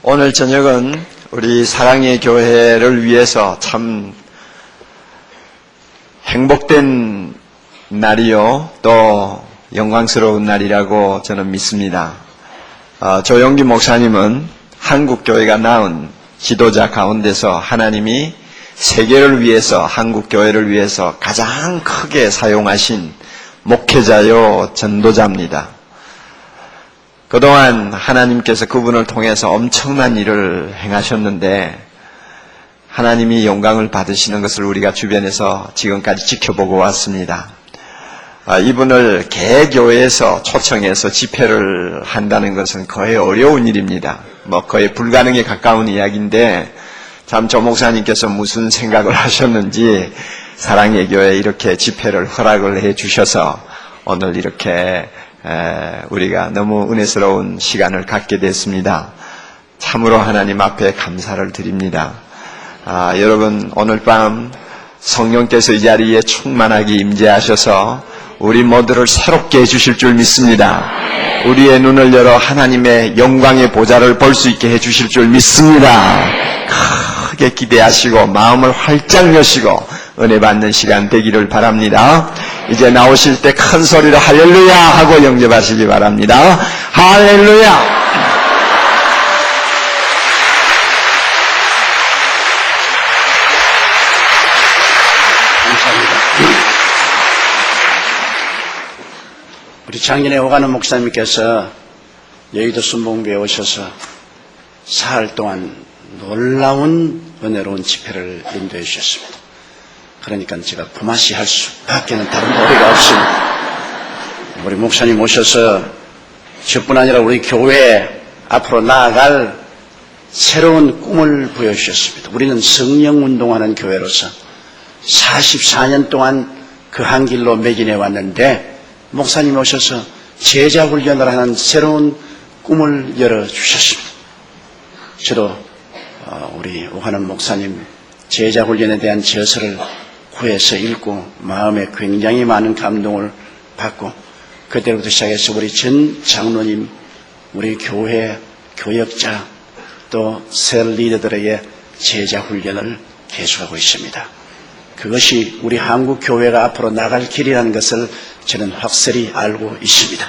오늘 저녁은 우리 사랑의 교회를 위해서 참 행복된 날이요, 또 영광스러운 날이라고 저는 믿습니다. 조영기 목사님은 한국교회가 낳은 지도자 가운데서 하나님이 세계를 위해서, 한국교회를 위해서 가장 크게 사용하신 목회자요, 전도자입니다. 그동안 하나님께서 그분을 통해서 엄청난 일을 행하셨는데 하나님이 영광을 받으시는 것을 우리가 주변에서 지금까지 지켜보고 왔습니다. 이분을 개교회에서 초청해서 집회를 한다는 것은 거의 어려운 일입니다. 거의 불가능에 가까운 이야기인데 참 조 목사님께서 무슨 생각을 하셨는지 사랑의 교회에 이렇게 집회를 허락을 해 주셔서 오늘 이렇게 우리가 너무 은혜스러운 시간을 갖게 됐습니다. 참으로 하나님 앞에 감사를 드립니다. 여러분, 오늘 밤 성령께서 이 자리에 충만하게 임재하셔서 우리 모두를 새롭게 해주실 줄 믿습니다. 우리의 눈을 열어 하나님의 영광의 보좌를 볼 수 있게 해주실 줄 믿습니다. 크게 기대하시고 마음을 활짝 여시고 은혜 받는 시간 되기를 바랍니다. 이제 나오실 때 큰 소리로 할렐루야 하고 영접하시기 바랍니다. 할렐루야! 우리 작년에 오가는 목사님께서 여의도 순복음교회에 오셔서 사흘 동안 놀라운 은혜로운 집회를 인도해 주셨습니다. 그러니까 제가 부마시 할 수밖에는 다른 도리가 없습니다. 우리 목사님 오셔서 저뿐 아니라 우리 교회에 앞으로 나아갈 새로운 꿈을 보여주셨습니다. 우리는 성령운동하는 교회로서 44년 동안 그 한 길로 매진해 왔는데 목사님이 오셔서 제자훈련을 하는 새로운 꿈을 열어주셨습니다. 저도 우리 오하는 목사님 제자훈련에 대한 저서를 구해서 읽고 마음에 굉장히 많은 감동을 받고 그때부터 시작해서 우리 전 장로님, 우리 교회 교역자 또 셀 리더들에게 제자훈련을 계속하고 있습니다. 그것이 우리 한국 교회가 앞으로 나갈 길이라는 것을 저는 확실히 알고 있습니다.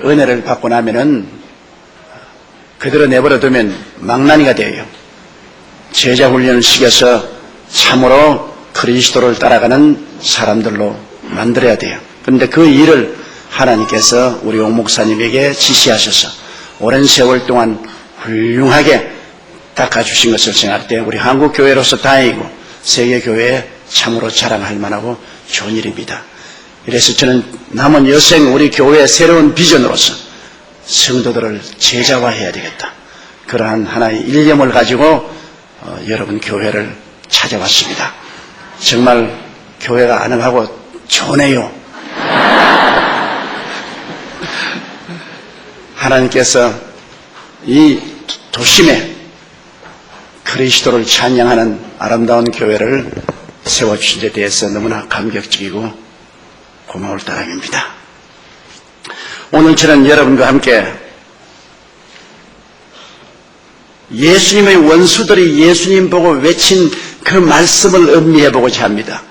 은혜를 받고 나면은 그대로 내버려두면 망나니가 돼요. 제자훈련을 시켜서 참으로 그리스도를 따라가는 사람들로 만들어야 돼요. 그런데 그 일을 하나님께서 우리 옥 목사님에게 지시하셔서 오랜 세월 동안 훌륭하게 닦아주신 것을 생각할 때 우리 한국교회로서 다행이고 세계교회에 참으로 자랑할 만하고 좋은 일입니다. 그래서 저는 남은 여생 우리 교회의 새로운 비전으로서 성도들을 제자화해야 되겠다. 그러한 하나의 일념을 가지고 여러분 교회를 찾아왔습니다. 정말 교회가 가능하고 좋네요. 하나님께서 이 도심에 그리스도를 찬양하는 아름다운 교회를 세워주신 데 대해서 너무나 감격적이고 고마울 따름입니다. 오늘 저는 여러분과 함께 예수님의 원수들이 예수님 보고 외친 그 말씀을 음미해보고자 합니다.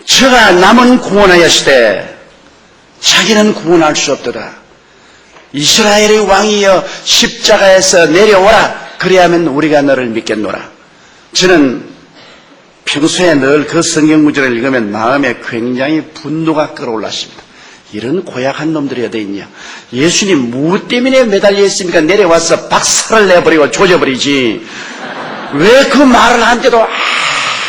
저가 남은 구원하였으되 자기는 구원할 수 없도다. 이스라엘의 왕이여 십자가에서 내려오라. 그래야만 우리가 너를 믿겠노라. 저는 평소에 늘 그 성경 구절을 읽으면 마음에 굉장히 분노가 끌어올랐습니다. 이런 고약한 놈들이 어디 있냐. 예수님 무엇 때문에 매달려 있습니까? 내려와서 박살을 내버리고 조져버리지. 왜 그 말을 하는데도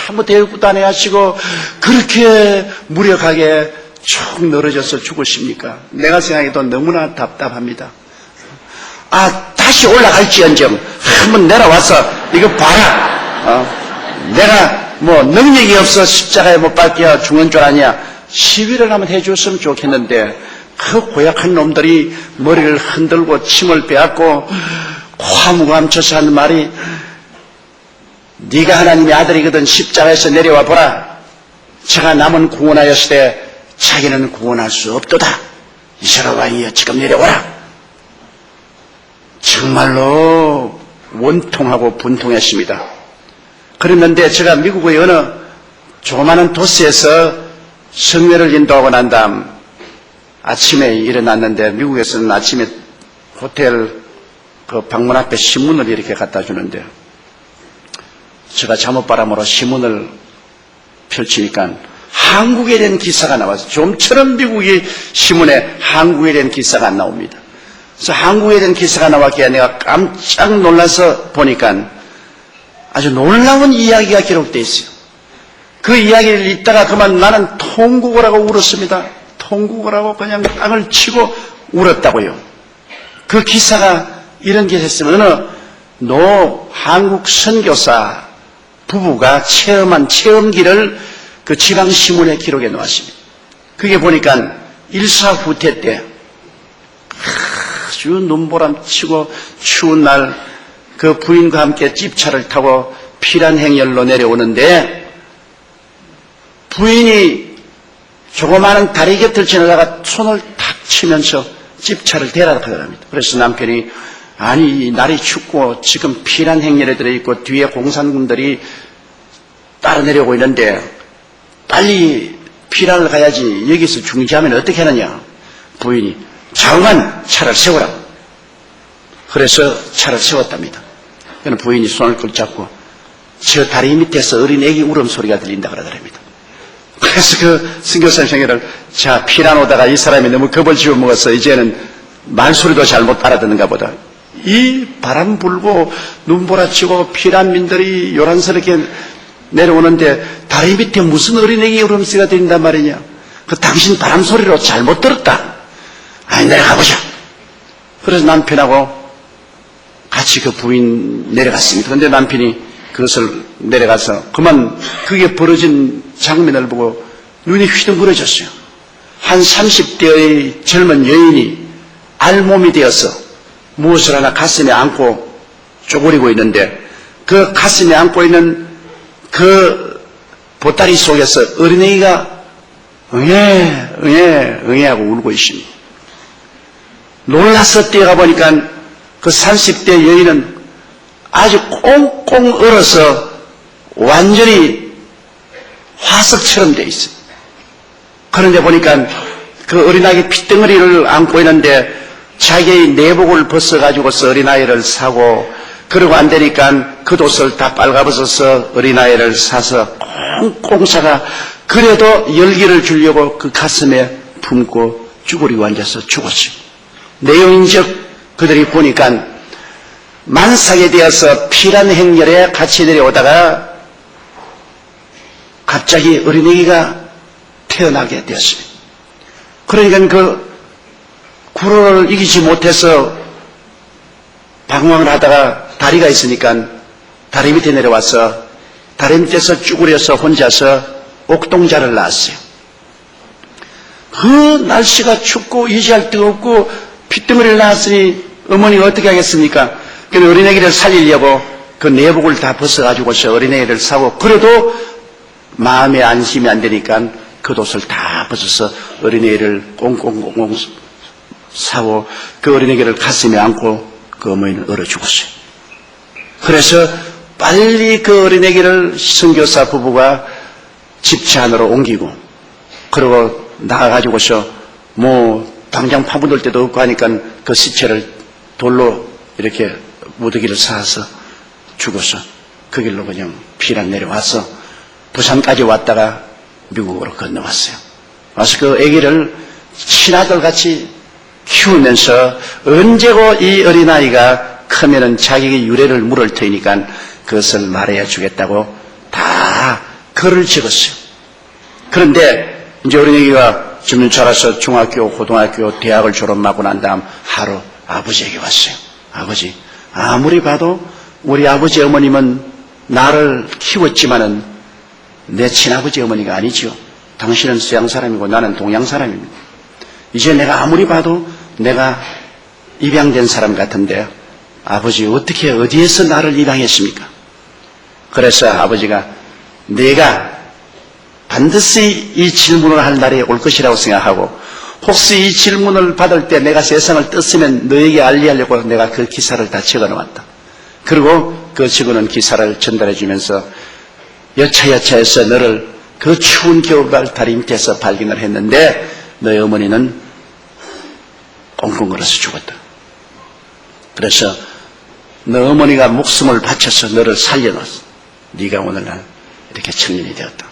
아무 대꾸도 안 해하시고 그렇게 무력하게 쭉 늘어져서 죽으십니까? 내가 생각해도 너무나 답답합니다. 다시 올라갈지언정 한번 내려와서 이거 봐라. 내가 능력이 없어 십자가에 못 박혀 죽는 줄 아냐. 시위를 한번 해줬으면 좋겠는데 그 고약한 놈들이 머리를 흔들고 침을 빼앗고 화무감쳐서 하는 말이 네가 하나님의 아들이거든 십자가에서 내려와 보라. 제가 남은 구원하였을 때 자기는 구원할 수 없도다. 이스라엘 왕이여 지금 내려오라. 정말로 원통하고 분통했습니다. 그랬는데 제가 미국의 어느 조그마한 도시에서 성례를 인도하고 난 다음 아침에 일어났는데, 미국에서는 아침에 호텔 그 방문 앞에 신문을 이렇게 갖다 주는데, 제가 잠옷바람으로 신문을 펼치니까 한국에 대한 기사가 나와서, 좀처럼 미국의 신문에 한국에 대한 기사가 안 나옵니다. 그래서 한국에 대한 기사가 나왔기에 내가 깜짝 놀라서 보니까 아주 놀라운 이야기가 기록되어 있어요. 그 이야기를 읽다가 그만 나는 통곡을 하고 울었습니다. 통곡을 하고 그냥 땅을 치고 울었다고요. 그 기사가 이런 게 있었으면 어느 노 한국 선교사 부부가 체험한 체험기를 그 지방신문에 기록해 놓았습니다. 그게 보니까 일사후퇴 때 아주 눈보람 치고 추운 날 그 부인과 함께 집차를 타고 피란행열로 내려오는데, 부인이 조그마한 다리 곁을 지나다가 손을 탁 치면서 집차를 대라고 합니다. 그래서 남편이, 아니 날이 춥고 지금 피란행열에 들어있고 뒤에 공산군들이 따라 내려오고 있는데 빨리 피란을 가야지, 여기서 중지하면 어떻게 하느냐. 부인이 좌우간 차를 세우라고. 그래서 차를 세웠답니다. 그는 부인이 손을 꼭 잡고 저 다리 밑에서 어린 애기 울음소리가 들린다 그러더랍니다. 그래서 그 선교사 생애를, 자, 피란 오다가 이 사람이 너무 겁을 지어먹어서 이제는 말소리도 잘 못 알아듣는가 보다. 이 바람 불고 눈보라치고 피란민들이 요란스럽게 내려오는데 다리 밑에 무슨 어린애기 울음소리가 들린단 말이냐. 그 당신 바람 소리로 잘못 들었다. 아니, 내려가보자. 그래서 남편하고 같이 그 부인 내려갔습니다. 그런데 남편이 그것을 내려가서 그만 그게 벌어진 장면을 보고 눈이 휘둥그레졌어요. 한 30대의 젊은 여인이 알몸이 되어서 무엇을 하나 가슴에 안고 쪼그리고 있는데, 그 가슴에 안고 있는 그 보따리 속에서 어린애기가 응애 하고 울고 있습니다. 놀라서 뛰어가 보니까 그 30대 여인은 아주 꽁꽁 얼어서 완전히 화석처럼 돼 있어요. 그런데 보니까 그 어린아이 핏덩어리를 안고 있는데 자기의 내복을 벗어가지고서 어린아이를 사고, 그러고 안 되니까 그 옷을 다 빨가벗어서 어린아이를 사서 꽁꽁 싸가, 그래도 열기를 주려고 그 가슴에 품고 쭈그리고 앉아서 죽었어요. 내용인즉 그들이 보니까 만삭이 되어서 피란 행렬에 같이 내려오다가 갑자기 어린애기가 태어나게 되었습니다. 그러니까 그 구로를 이기지 못해서 방황을 하다가 다리가 있으니까 다리 밑에 내려와서 다리 밑에서 쭈그려서 혼자서 옥동자를 낳았어요. 그 날씨가 춥고 유지할 데가 없고 핏덩어리를 낳았으니 어머니가 어떻게 하겠습니까? 그래서 어린애기를 살리려고 그 내복을 다 벗어가지고서 어린애기를 사고, 그래도 마음에 안심이 안 되니까 그 옷을 다 벗어서 어린애기를 꽁꽁꽁꽁 사고 그 어린애기를 가슴에 안고 그 어머니는 얼어 죽었어요. 그래서 빨리 그 어린애기를 선교사 부부가 집차 안으로 옮기고, 그리고 나가가지고서 당장 파묻을 데도 없고 하니까 그 시체를 돌로 이렇게 무더기를 쌓아서 죽어서 그 길로 그냥 피란 내려와서 부산까지 왔다가 미국으로 건너왔어요. 와서 그 아기를 친아들같이 키우면서 언제고 이 어린아이가 크면은 자기의 유래를 물을 테니까 그것을 말해 주겠다고 다 글을 적었어요. 그런데 이제 어린아이가 좀 자라서 중학교, 고등학교, 대학을 졸업하고 난 다음 하루 아버지에게 왔어요. 아버지, 아무리 봐도 우리 아버지 어머님은 나를 키웠지만은 내 친아버지 어머니가 아니죠. 당신은 서양 사람이고 나는 동양 사람입니다. 이제 내가 아무리 봐도 내가 입양된 사람 같은데 아버지 어떻게 어디에서 나를 입양했습니까? 그래서 아버지가 내가 반드시 이 질문을 할 날이 올 것이라고 생각하고 혹시 이 질문을 받을 때 내가 세상을 떴으면 너에게 알리하려고 내가 그 기사를 다 적어놓았다. 그리고 그 적어놓은 기사를 전달해 주면서 여차여차해서 너를 그 추운 겨울날 다리 밑에서 발견을 했는데 너의 어머니는 꽁꽁 얼어서 죽었다. 그래서 너 어머니가 목숨을 바쳐서 너를 살려놨어. 네가 오늘날 이렇게 청년이 되었다.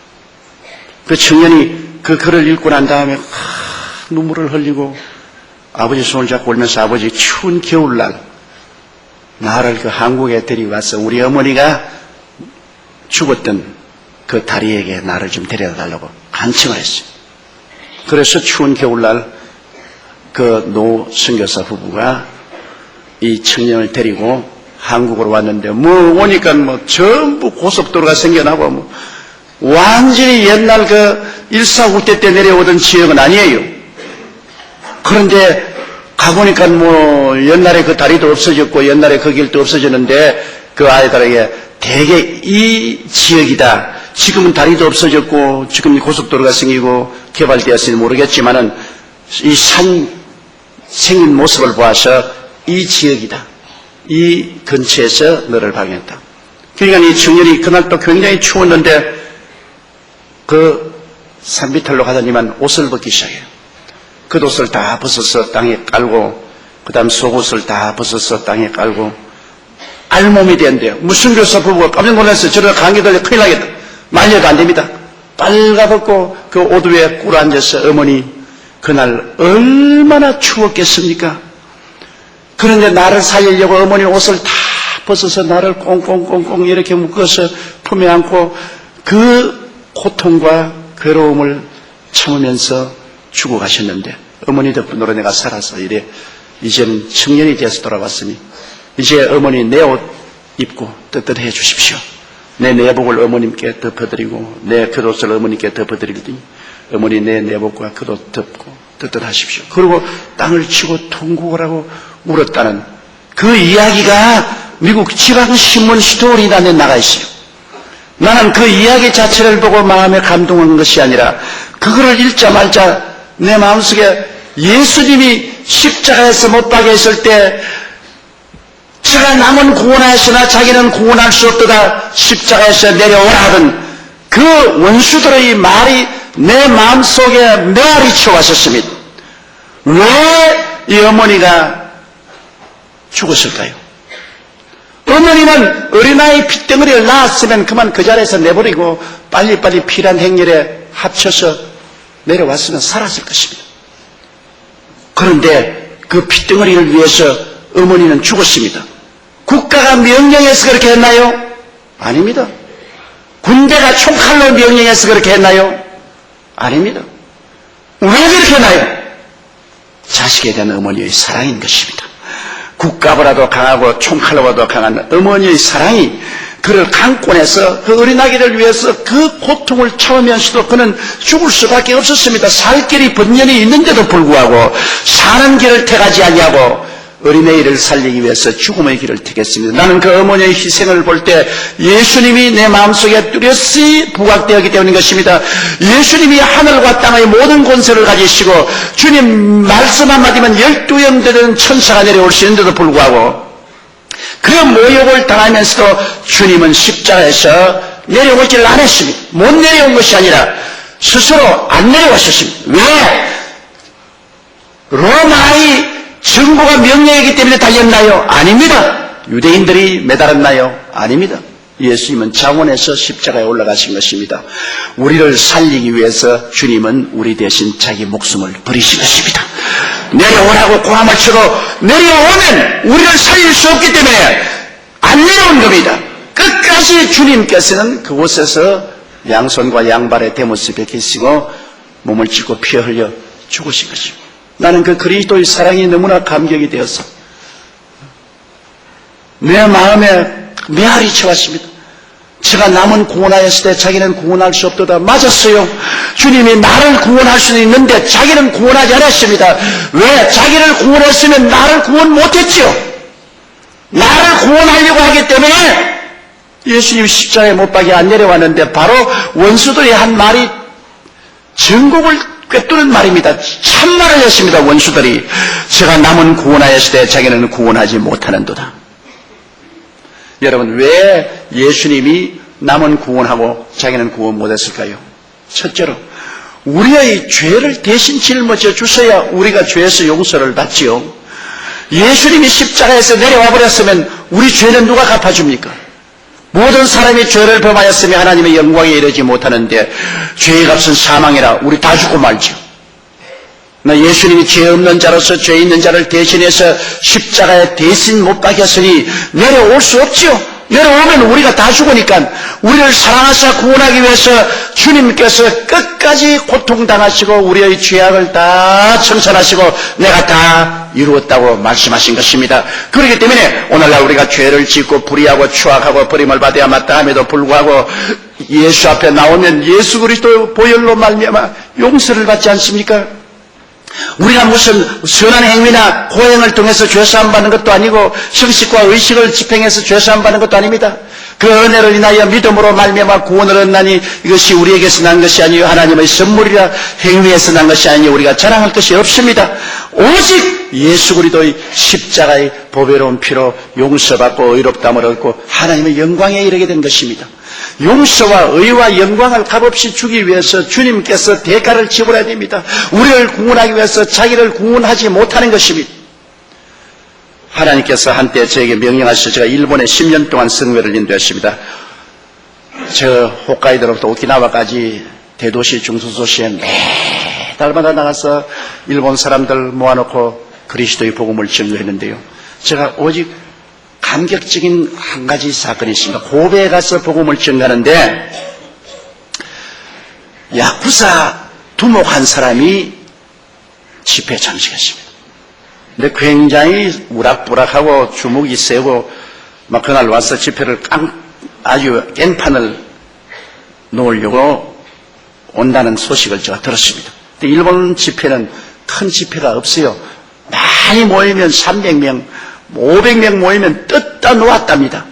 그 청년이 그 글을 읽고 난 다음에 눈물을 흘리고 아버지 손을 잡고 울면서 아버지 추운 겨울날 나를 그 한국에 데리고 와서 우리 어머니가 죽었던 그 다리에게 나를 좀 데려다 달라고 간청을 했어요. 그래서 추운 겨울날 그 노 선교사 부부가 이 청년을 데리고 한국으로 왔는데 오니까 전부 고속도로가 생겨나고 완전히 옛날 그 149대 때 내려오던 지역은 아니에요. 그런데 가보니까 옛날에 그 다리도 없어졌고 옛날에 그 길도 없어졌는데 그 아이들에게 대개 이 지역이다. 지금은 다리도 없어졌고 지금 고속도로가 생기고 개발되었으니 모르겠지만은 이 산 생긴 모습을 보아서 이 지역이다. 이 근처에서 너를 발견했다. 그러니까 이 청년이 그날 또 굉장히 추웠는데 그 산비탈로 가더니만 옷을 벗기 시작해요. 겉옷을 다 벗어서 땅에 깔고 그 다음 속옷을 다 벗어서 땅에 깔고 알몸이 된대요. 무슨 교사 부부가 깜짝 놀랐어요. 저러다 감기 걸려 큰일 나겠다. 말려도 안 됩니다. 빨가벗고 그 옷 위에 꿇어 앉아서 어머니 그날 얼마나 추웠겠습니까? 그런데 나를 살리려고 어머니 옷을 다 벗어서 나를 꽁꽁꽁꽁 이렇게 묶어서 품에 안고 그 고통과 괴로움을 참으면서 죽어가셨는데 어머니 덕분으로 내가 살아서 이래 이제는 청년이 돼서 돌아왔으니 이제 어머니 내 옷 입고 떳떳해 주십시오. 내 내복을 어머님께 덮어드리고 내 겉옷을 어머니께 덮어드리더니 어머니 내 내복과 겉옷 덮고 떳떳하십시오. 그리고 땅을 치고 통곡을 하고 울었다는 그 이야기가 미국 지방신문 스토리란에 나가 있어요. 나는 그 이야기 자체를 보고 마음에 감동한 것이 아니라 그거를 읽자마자 내 마음속에 예수님이 십자가에서 못 박혀 있을 때 제가 남은 구원하였으나 자기는 구원할 수 없도다 십자가에서 내려오라 하던 그 원수들의 말이 내 마음속에 메아리 쳐왔었습니다. 왜 이 어머니가 죽었을까요? 어머니는 어린아이 핏덩어리를 낳았으면 그만 그 자리에서 내버리고 빨리빨리 피란 행렬에 합쳐서 내려왔으면 살았을 것입니다. 그런데 그 핏덩어리를 위해서 어머니는 죽었습니다. 국가가 명령해서 그렇게 했나요? 아닙니다. 군대가 총칼로 명령해서 그렇게 했나요? 아닙니다. 왜 그렇게 했나요? 자식에 대한 어머니의 사랑인 것입니다. 국가보다도 강하고 총칼로보다도 강한 어머니의 사랑이 그를 강권해서 그 어린아기를 위해서 그 고통을 참으면서도 그는 죽을 수밖에 없었습니다. 살 길이 번연히 있는데도 불구하고 사는 길을 택하지 아니하고 어린아이를 살리기 위해서 죽음의 길을 택했습니다. 나는 그 어머니의 희생을 볼 때 예수님이 내 마음속에 뚜렷이 부각되었기 때문인 것입니다. 예수님이 하늘과 땅의 모든 권세를 가지시고 주님 말씀 한마디면 12형 되는 천사가 내려올 수 있는데도 불구하고 그 모욕을 당하면서도 주님은 십자가에서 내려오지를 않았습니다. 못 내려온 것이 아니라 스스로 안 내려왔었습니다. 왜? 로마의 정부가 명령이기 때문에 달렸나요? 아닙니다. 유대인들이 매달았나요? 아닙니다. 예수님은 자원에서 십자가에 올라가신 것입니다. 우리를 살리기 위해서 주님은 우리 대신 자기 목숨을 버리신 것입니다. 내려오라고 고함을 치고 내려오면 우리를 살릴 수 없기 때문에 안 내려온 겁니다. 끝까지 주님께서는 그곳에서 양손과 양발에 대못을 베끼시고 몸을 찢고 피 흘려 죽으신 것입니다. 나는 그 그리스도의 사랑이 너무나 감격이 되어서 내 마음에 메아리 쳐왔습니다. 제가 남은 구원하였을 때 자기는 구원할 수 없도다. 맞았어요. 주님이 나를 구원할 수는 있는데 자기는 구원하지 않았습니다. 왜? 자기를 구원했으면 나를 구원 못했죠. 나를 구원하려고 하기 때문에 예수님 십자가에 못 박혀 안 내려왔는데 바로 원수들이 한 말이 전곡을 꿰뚫는 말입니다. 참말을 했습니다. 원수들이 제가 남은 구원하였을 때 자기는 구원하지 못하는도다. 여러분, 왜 예수님이 남은 구원하고 자기는 구원 못했을까요? 첫째로 우리의 죄를 대신 짊어져 주셔야 우리가 죄에서 용서를 받지요. 예수님이 십자가에서 내려와 버렸으면 우리 죄는 누가 갚아줍니까? 모든 사람이 죄를 범하였으며 하나님의 영광에 이르지 못하는데 죄의 값은 사망이라 우리 다 죽고 말죠. 나 예수님이 죄 없는 자로서 죄 있는 자를 대신해서 십자가에 대신 못 박였으니 내려올 수 없지요. 내려오면 우리가 다 죽으니까 우리를 사랑하사 구원하기 위해서 주님께서 끝까지 고통당하시고 우리의 죄악을 다 청산하시고 내가 다 이루었다고 말씀하신 것입니다. 그렇기 때문에 오늘날 우리가 죄를 짓고 불의하고 추악하고 버림을 받아야 마땅함에도 불구하고 예수 앞에 나오면 예수 그리스도 보혈로 말미암아 용서를 받지 않습니까? 우리가 무슨 선한 행위나 고행을 통해서 죄사함 받는 것도 아니고 형식과 의식을 집행해서 죄사함 받는 것도 아닙니다. 그 은혜를 인하여 믿음으로 말미암아 구원을 얻나니 이것이 우리에게서 난 것이 아니요 하나님의 선물이라 행위에서 난 것이 아니요 우리가 자랑할 것이 없습니다. 오직 예수 그리스도의 십자가의 보배로운 피로 용서받고 의롭다함을 얻고 하나님의 영광에 이르게 된 것입니다. 용서와 의와 영광을 값없이 주기 위해서 주님께서 대가를 지불해야 됩니다. 우리를 구원하기 위해서 자기를 구원하지 못하는 것입니다. 하나님께서 한때 저에게 명령하셔서 제가 일본에 10년 동안 성회를 인도했습니다. 저 홋카이도로부터 오키나와까지 대도시 중소도시에 매달마다 나가서 일본 사람들 모아놓고 그리스도의 복음을 전도했는데요. 제가 오직 감격적인 한 가지 사건이 있습니다. 고베에 가서 복음을 전가하는데 야쿠자 두목 한 사람이 집회에 참석했습니다. 근데 굉장히 우락부락하고 주먹이 세고 막 그날 와서 집회를 아주 깽판을 놓으려고 온다는 소식을 제가 들었습니다. 근데 일본 집회는 큰 집회가 없어요. 많이 모이면 300명, 500명 모이면 뜯다 놓았답니다.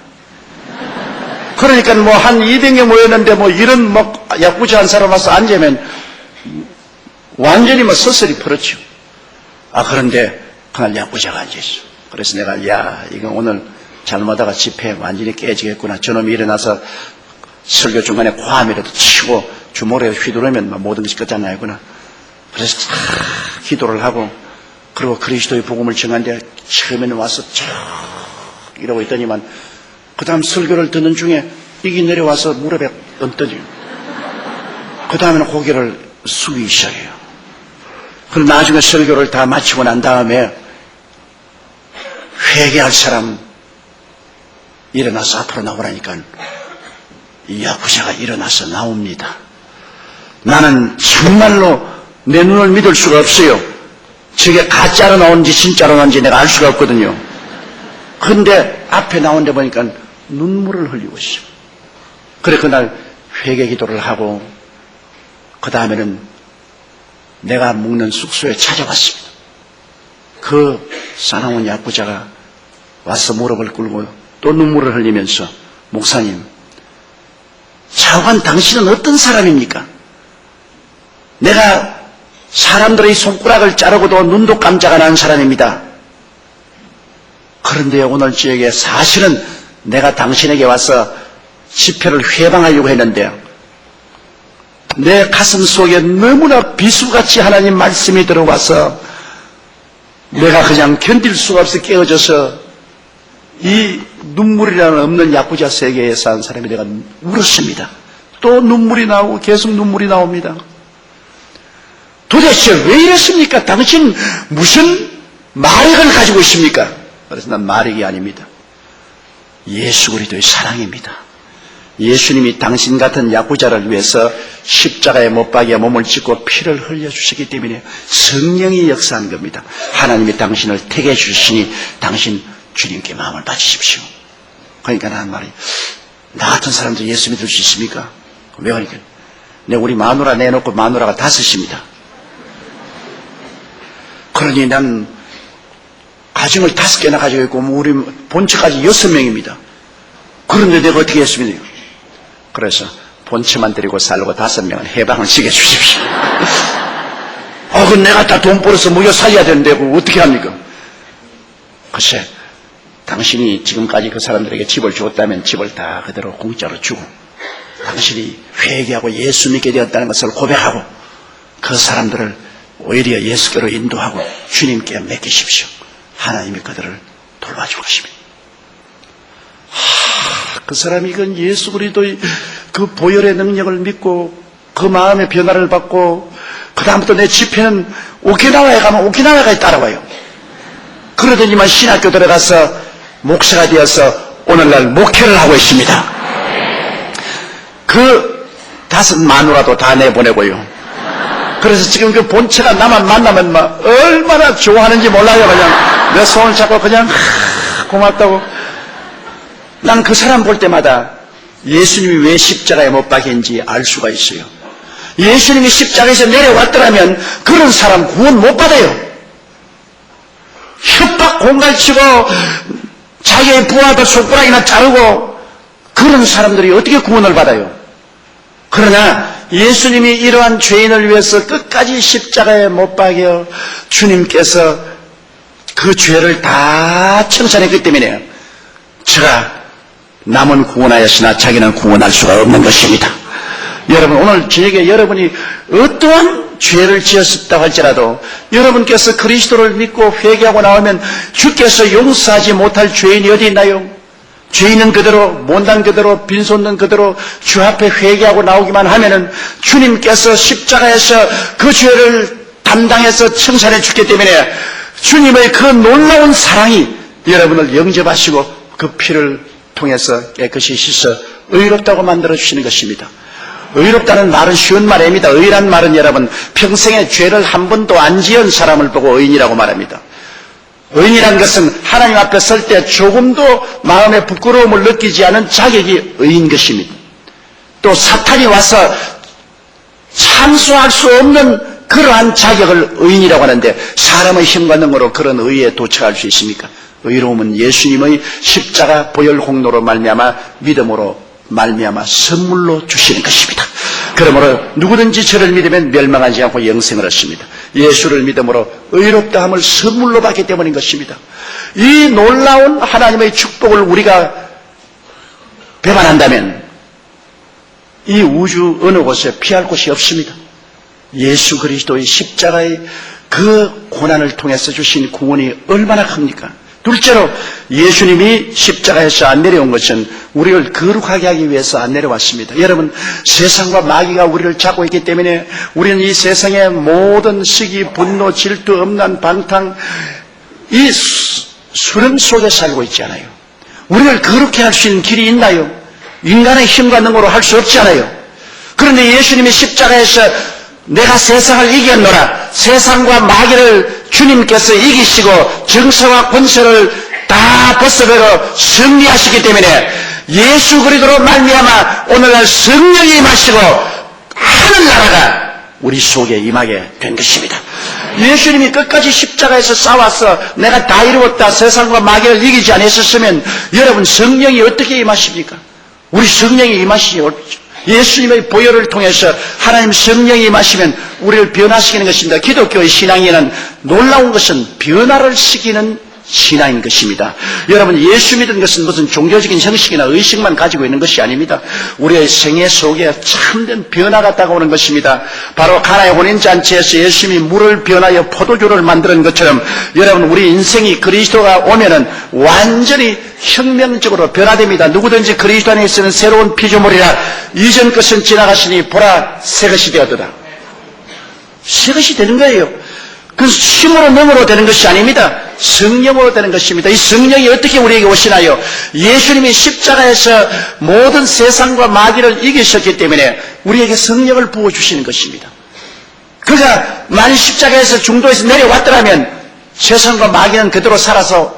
그러니까 뭐 한 200명 모였는데 뭐 이런 뭐 야구자 한 사람 와서 앉으면 완전히 뭐 서슬이 풀었죠. 그런데 그날 야구자가 앉아있어. 그래서 내가 이거 오늘 잘못하다가 집회 완전히 깨지겠구나. 저놈이 일어나서 설교 중간에 고함이라도 치고 주먹으로 휘두르면 모든 것이 끝장나겠구나. 그래서 기도를 하고 그리고 그리스도의 복음을 전하는데 처음에는 와서 쭉 이러고 있더니만 그 다음 설교를 듣는 중에 이게 내려와서 무릎에 얹더니 그 다음에는 고개를 숙이기 시작해요. 그럼 나중에 설교를 다 마치고 난 다음에 회개할 사람 일어나서 앞으로 나오라니까 이 야구자가 일어나서 나옵니다. 나는 정말로 내 눈을 믿을 수가 없어요. 저게 가짜로 나오는지 진짜로 나오는지 내가 알 수가 없거든요. 그런데 앞에 나온 데 보니까 눈물을 흘리고 있어. 그래 그날 회개 기도를 하고 그 다음에는 내가 묵는 숙소에 찾아왔습니다. 그 사나운 야구자가 와서 무릎을 꿇고 또 눈물을 흘리면서 목사님, 차관 당신은 어떤 사람입니까? 내가 사람들의 손가락을 자르고도 눈도 깜짝 안 하는 사람입니다. 그런데 오늘 저에게 사실은 내가 당신에게 와서 집회를 회방하려고 했는데 내 가슴 속에 너무나 비수같이 하나님 말씀이 들어와서 내가 그냥 견딜 수가 없어 깨어져서 이 눈물이라는 없는 야구자 세계에 산 사람이 내가 울었습니다. 또 눈물이 나오고 계속 눈물이 나옵니다. 도대체 왜 이랬습니까? 당신 무슨 마력을 가지고 있습니까? 그래서 난 마력이 아닙니다. 예수 그리스도의 사랑입니다. 예수님이 당신 같은 야구자를 위해서 십자가에 못 박여 몸을 찢고 피를 흘려주시기 때문에 성령이 역사한 겁니다. 하나님이 당신을 택해 주시니 당신 주님께 마음을 바치십시오. 그러니까 난 말이 나 같은 사람도 예수 믿을 수 있습니까? 왜 그러니까 우리 마누라 내놓고 마누라가 5입니다. 그러니 난 가정을 5개나 가지고 있고 우리 본처까지 6명입니다. 그런데 내가 어떻게 했습니까? 그래서 본처만 데리고 살고 5명은 해방을 시켜 주십시오. 그 내가 다 돈 벌어서 먹여 살려야 되는데 그거 어떻게 합니까? 글쎄, 당신이 지금까지 그 사람들에게 집을 주었다면 집을 다 그대로 공짜로 주고, 당신이 회개하고 예수 믿게 되었다는 것을 고백하고 그 사람들을 오히려 예수께로 인도하고 주님께 맡기십시오. 하나님이 그들을 돌봐줄 것입니다. 그 사람이 그 예수 그리스도의 그 보혈의 능력을 믿고 그 마음의 변화를 받고 그 다음부터 내 집회는 오키나와에 가면 오키나와에 따라와요. 그러더니만 신학교 들어가서 목사가 되어서 오늘날 목회를 하고 있습니다. 그 5 마누라도 다 내보내고요. 그래서 지금 그 본체가 나만 만나면 막 얼마나 좋아하는지 몰라요. 그냥 내 손을 잡고 그냥 고맙다고. 난 그 사람 볼 때마다 예수님이 왜 십자가에 못 박힌지 알 수가 있어요. 예수님이 십자가에서 내려왔더라면 그런 사람 구원 못 받아요. 협박 공갈치고 자기의 부하도 손가락이나 자르고 그런 사람들이 어떻게 구원을 받아요? 그러나 예수님이 이러한 죄인을 위해서 끝까지 십자가에 못 박여 주님께서 그 죄를 다 청산했기 때문에 제가 남은 구원하였으나 자기는 구원할 수가 없는 것입니다. 여러분, 오늘 저녁에 여러분이 어떠한 죄를 지었다고 할지라도 여러분께서 그리스도를 믿고 회개하고 나오면 주께서 용서하지 못할 죄인이 어디 있나요? 죄인은 그대로, 못난 그대로, 빈손는 그대로 주 앞에 회개하고 나오기만 하면은 주님께서 십자가에서 그 죄를 담당해서 청산해 주기 때문에 주님의 그 놀라운 사랑이 여러분을 영접하시고 그 피를 통해서 깨끗이 씻어 의롭다고 만들어 주시는 것입니다. 의롭다는 말은 쉬운 말입니다. 의란 말은 여러분 평생에 죄를 한 번도 안 지은 사람을 보고 의인이라고 말합니다. 의인이란 것은 하나님 앞에 설 때 조금도 마음의 부끄러움을 느끼지 않은 자격이 의인 것입니다. 또 사탄이 와서 참수할 수 없는 그러한 자격을 의인이라고 하는데 사람의 힘과 능으로 그런 의에 도착할 수 있습니까? 의로움은 예수님의 십자가 보혈 공로로 말미암아 믿음으로 말미암아 선물로 주시는 것입니다. 그러므로 누구든지 저를 믿으면 멸망하지 않고 영생을 얻습니다. 예수를 믿음으로 의롭다함을 선물로 받기 때문인 것입니다. 이 놀라운 하나님의 축복을 우리가 배반한다면 이 우주 어느 곳에 피할 곳이 없습니다. 예수 그리스도의 십자가의 그 고난을 통해서 주신 구원이 얼마나 큽니까? 둘째로 예수님이 십자가에서 안 내려온 것은 우리를 거룩하게 하기 위해서 안 내려왔습니다. 여러분, 세상과 마귀가 우리를 잡고 있기 때문에 우리는 이 세상의 모든 시기, 분노, 질투, 엄난, 방탕 이 수렁 속에 살고 있지 않아요. 우리를 거룩해 할 수 있는 길이 있나요? 인간의 힘과 능으로 할 수 없지 않아요. 그런데 예수님이 십자가에서 내가 세상을 이겼노라, 세상과 마귀를 주님께서 이기시고 정사와 권세를 다 벗어버려 승리하시기 때문에 예수 그리스도로 말미암아 오늘날 성령이 임하시고 하늘나라가 우리 속에 임하게 된 것입니다. 예수님이 끝까지 십자가에서 싸워서 내가 다 이루었다, 세상과 마귀를 이기지 않았었으면 여러분 성령이 어떻게 임하십니까? 우리 성령이 임하시지 어렵죠. 예수님의 보혈을 통해서 하나님 성령이 임하시면 우리를 변화시키는 것입니다. 기독교의 신앙에는 놀라운 것은 변화를 시키는 신앙인 것입니다. 여러분, 예수 믿은 것은 무슨 종교적인 형식이나 의식만 가지고 있는 것이 아닙니다. 우리의 생애 속에 참된 변화가 다가오는 것입니다. 바로 가나의 혼인잔치에서 예수님이 물을 변하여 포도주를 만드는 것처럼 여러분, 우리 인생이 그리스도가 오면은 완전히 혁명적으로 변화됩니다. 누구든지 그리스도 안에 있으면 새로운 피조물이라, 이전 것은 지나가시니 보라 새 것이 되었도다. 새 것이 되는 거예요. 그 힘으로 능으로 되는 것이 아닙니다. 성령으로 되는 것입니다. 이 성령이 어떻게 우리에게 오시나요? 예수님이 십자가에서 모든 세상과 마귀를 이기셨기 때문에 우리에게 성령을 부어주시는 것입니다. 그가 만일 십자가에서 중도에서 내려왔더라면 세상과 마귀는 그대로 살아서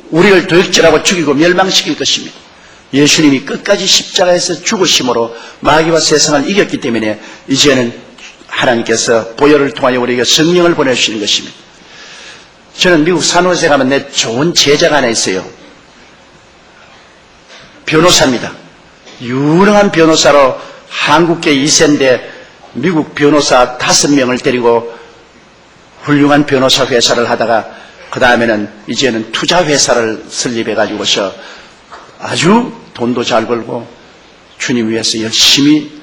우리를 도역질하고 죽이고 멸망시킬 것입니다. 예수님이 끝까지 십자가에서 죽으심으로 마귀와 세상을 이겼기 때문에 이제는 하나님께서 보혈을 통하여 우리에게 성령을 보내주시는 것입니다. 저는 미국 산호세 가면 내 좋은 제자가 하나 있어요. 변호사입니다. 유능한 변호사로 한국계 2세인데 미국 변호사 5명을 데리고 훌륭한 변호사 회사를 하다가 그 다음에는 이제는 투자 회사를 설립해가지고서 아주 돈도 잘 벌고 주님 위해서 열심히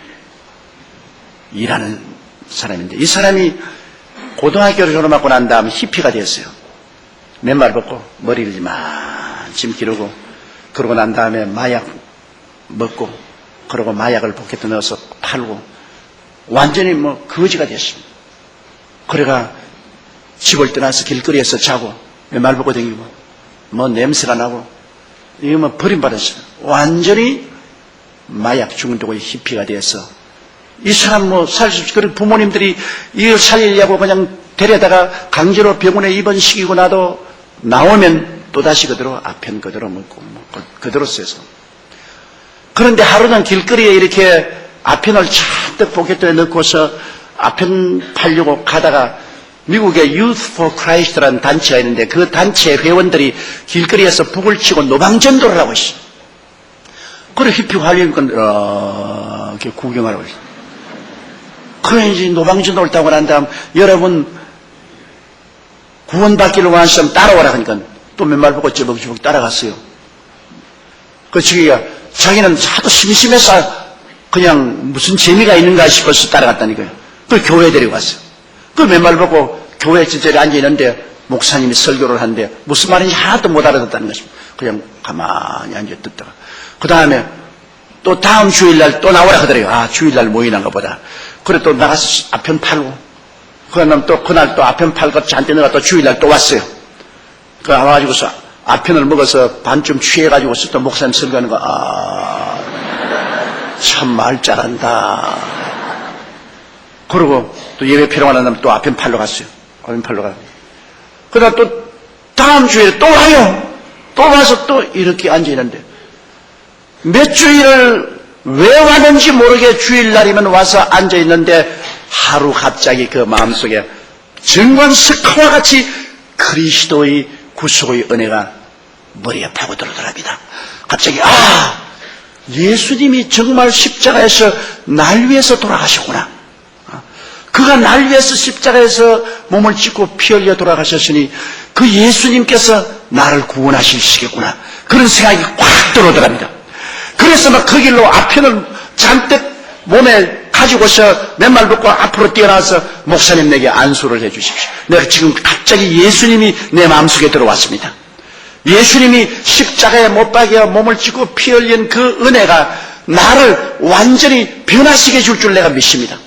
일하는 사람인데, 이 사람이 고등학교를 졸업하고 난 다음 히피가 됐어요. 맨발 벗고 머리를 이만큼 기르고, 그러고 난 다음에 마약 먹고, 그러고 마약을 포켓에 넣어서 팔고 완전히 뭐 거지가 됐습니다. 그래가 집을 떠나서 길거리에서 자고 맨발 벗고 다니고 뭐 냄새가 나고, 이거 뭐 버림받았어요. 완전히 마약 중독의 히피가 돼서 이 사람 뭐 살 수 없이, 그리고 부모님들이 이걸 살리려고 그냥 데려다가 강제로 병원에 입원시키고 나도 나오면 또다시 그대로 아편 그대로 먹고 그대로 써서. 그런데 하루는 길거리에 이렇게 아편을 잔뜩 포켓에 넣고서 아편 팔려고 가다가 미국의 Youth for Christ라는 단체가 있는데, 그 단체 회원들이 길거리에서 북을 치고 노방전도를 하고 있어요. 그래 히피 관리니까 이렇게 구경하라고 있어요. 그래 이제 노방전도를 타고 난 다음 여러분 구원받기를 원하는 사람 따라오라 하니까 또 맨발 벗고 쩌벅쩌벅 따라갔어요. 그 자기는 하도 심심해서 그냥 무슨 재미가 있는가 싶어서 따라갔다니까요. 그 교회 데리고 갔어요. 그 맨발 벗고 교회 지절에 앉아있는데 목사님이 설교를 하는데 무슨 말인지 하나도 못 알아듣다는 것입니다. 그냥 가만히 앉아 듣다가 그 다음에 또 다음 주일날 또 나오라 하더래요. 아, 주일날 모이는가 보다. 그래 또 나가서 아편 팔고, 그럼 또 그날 또 아편 팔고 잔뜩 나가 또 주일날 또 왔어요. 그 와가지고서 아편을 먹어서 반쯤 취해가지고서 또 목사님 설교하는 거, 아, 참 말 잘한다. 그러고 또 예배 필요한 날 또 아편 팔러 갔어요. 아편 팔러 가요. 그러다 또 다음 주에 또 와요. 또 와서 또 이렇게 앉아있는데, 몇 주일을 왜 왔는지 모르게 주일날이면 와서 앉아있는데, 하루 갑자기 그 마음속에 정광석화와 같이 그리스도의 구속의 은혜가 머리에 파고들더랍니다. 갑자기 예수님이 정말 십자가에서 날 위해서 돌아가셨구나. 그가 날 위해서 십자가에서 몸을 찢고 피 흘려 돌아가셨으니 그 예수님께서 나를 구원하시겠구나. 그런 생각이 확 들어오더랍니다. 그래서 막 그 길로 아편을 잔뜩 몸에 가지고서 맨발 벗고 앞으로 뛰어나와서 목사님 내게 안수를 해 주십시오. 내가 지금 갑자기 예수님이 내 마음속에 들어왔습니다. 예수님이 십자가에 못 박여 몸을 찢고 피 흘린 그 은혜가 나를 완전히 변화시켜 줄 줄 내가 믿습니다.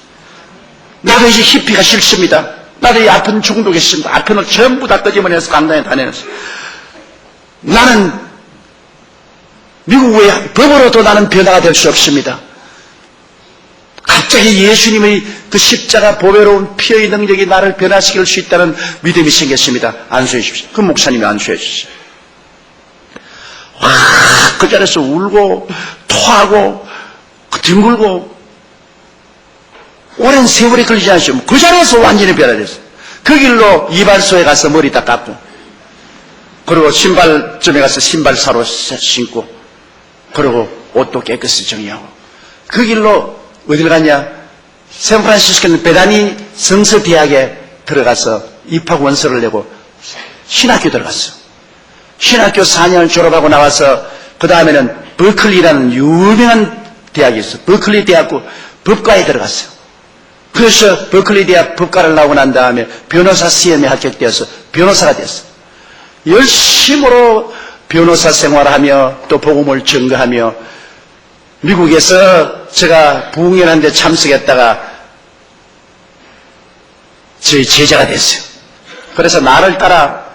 나도 이제 히피가 싫습니다. 나도 이 아픈 중독이 있습니다. 아편을 전부 다 끄집어내서 강당에 다 내놨어요. 나는 미국의 법으로도 나는 변화가 될 수 없습니다. 갑자기 예수님의 그 십자가 보배로운 피의 능력이 나를 변화시킬 수 있다는 믿음이 생겼습니다. 안수해 주십시오. 그 목사님이 안수해 주십시오. 그 자리에서 울고 토하고 뒹굴고 오랜 세월이 걸리지 않았죠. 그 자리에서 완전히 변화됐어요. 그 길로 이발소에 가서 머리 딱 감고, 그리고 신발점에 가서 신발 사로 신고, 그리고 옷도 깨끗이 정리하고, 그 길로 어딜 갔냐? 샌프란시스코는 베다니 성서대학에 들어가서 입학 원서를 내고 신학교 들어갔어요. 신학교 4년을 졸업하고 나와서 그 다음에는 버클리라는 유명한 대학이 있어요. 버클리 대학교 법과에 들어갔어요. 그래서 버클리 대학 법과를 나오고 난 다음에 변호사 시험에 합격되어서 변호사가 됐어요. 열심으로 변호사 생활하며 또 복음을 증거하며 미국에서 제가 부흥연한데 참석했다가 저희 제자가 됐어요. 그래서 나를 따라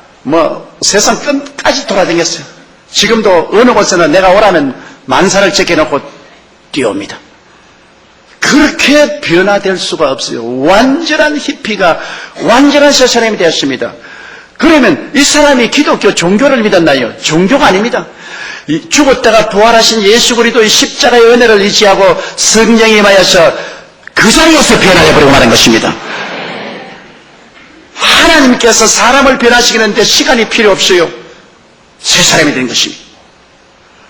세상 끝까지 돌아다녔어요. 지금도 어느 곳에는 내가 오라면 만사를 제껴놓고 뛰어옵니다. 그렇게 변화될 수가 없어요. 완전한 히피가 완전한 새 사람이 되었습니다. 그러면 이 사람이 기독교 종교를 믿었나요? 종교가 아닙니다. 죽었다가 부활하신 예수 그리스도의 십자가의 은혜를 의지하고 성령이 임하여서 그 자리에서 변화해버리고 마는 것입니다. 하나님께서 사람을 변화시키는데 시간이 필요 없어요. 새 사람이 된 것입니다.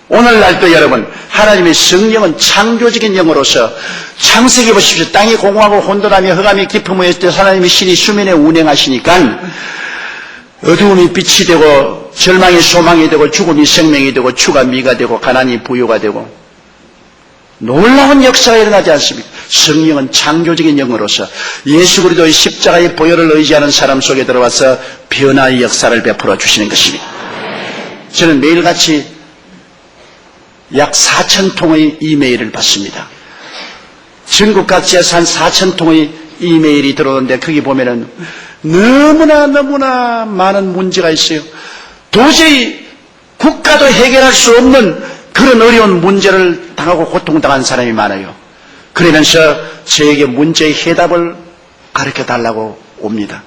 오늘날도 여러분, 하나님의 성령은 창조적인 영으로서 창세기 보십시오. 땅이 공허하고 혼돈하며 흑암이 깊음에 있을 때 하나님의 신이 수면에 운행하시니까 어두움이 빛이 되고 절망이 소망이 되고 죽음이 생명이 되고 추가 미가 되고 가난이 부유가 되고 놀라운 역사가 일어나지 않습니까? 성령은 창조적인 영으로서 예수 그리스도의 십자가의 보혈을 의지하는 사람 속에 들어와서 변화의 역사를 베풀어 주시는 것입니다. 저는 매일같이 약 4,000통의 이메일을 받습니다. 전국 각지에서 한 4,000통의 이메일이 들어오는데 거기 보면은 너무나 많은 문제가 있어요. 도저히 국가도 해결할 수 없는 그런 어려운 문제를 당하고 고통당한 사람이 많아요. 그러면서 저에게 문제의 해답을 가르쳐 달라고 옵니다.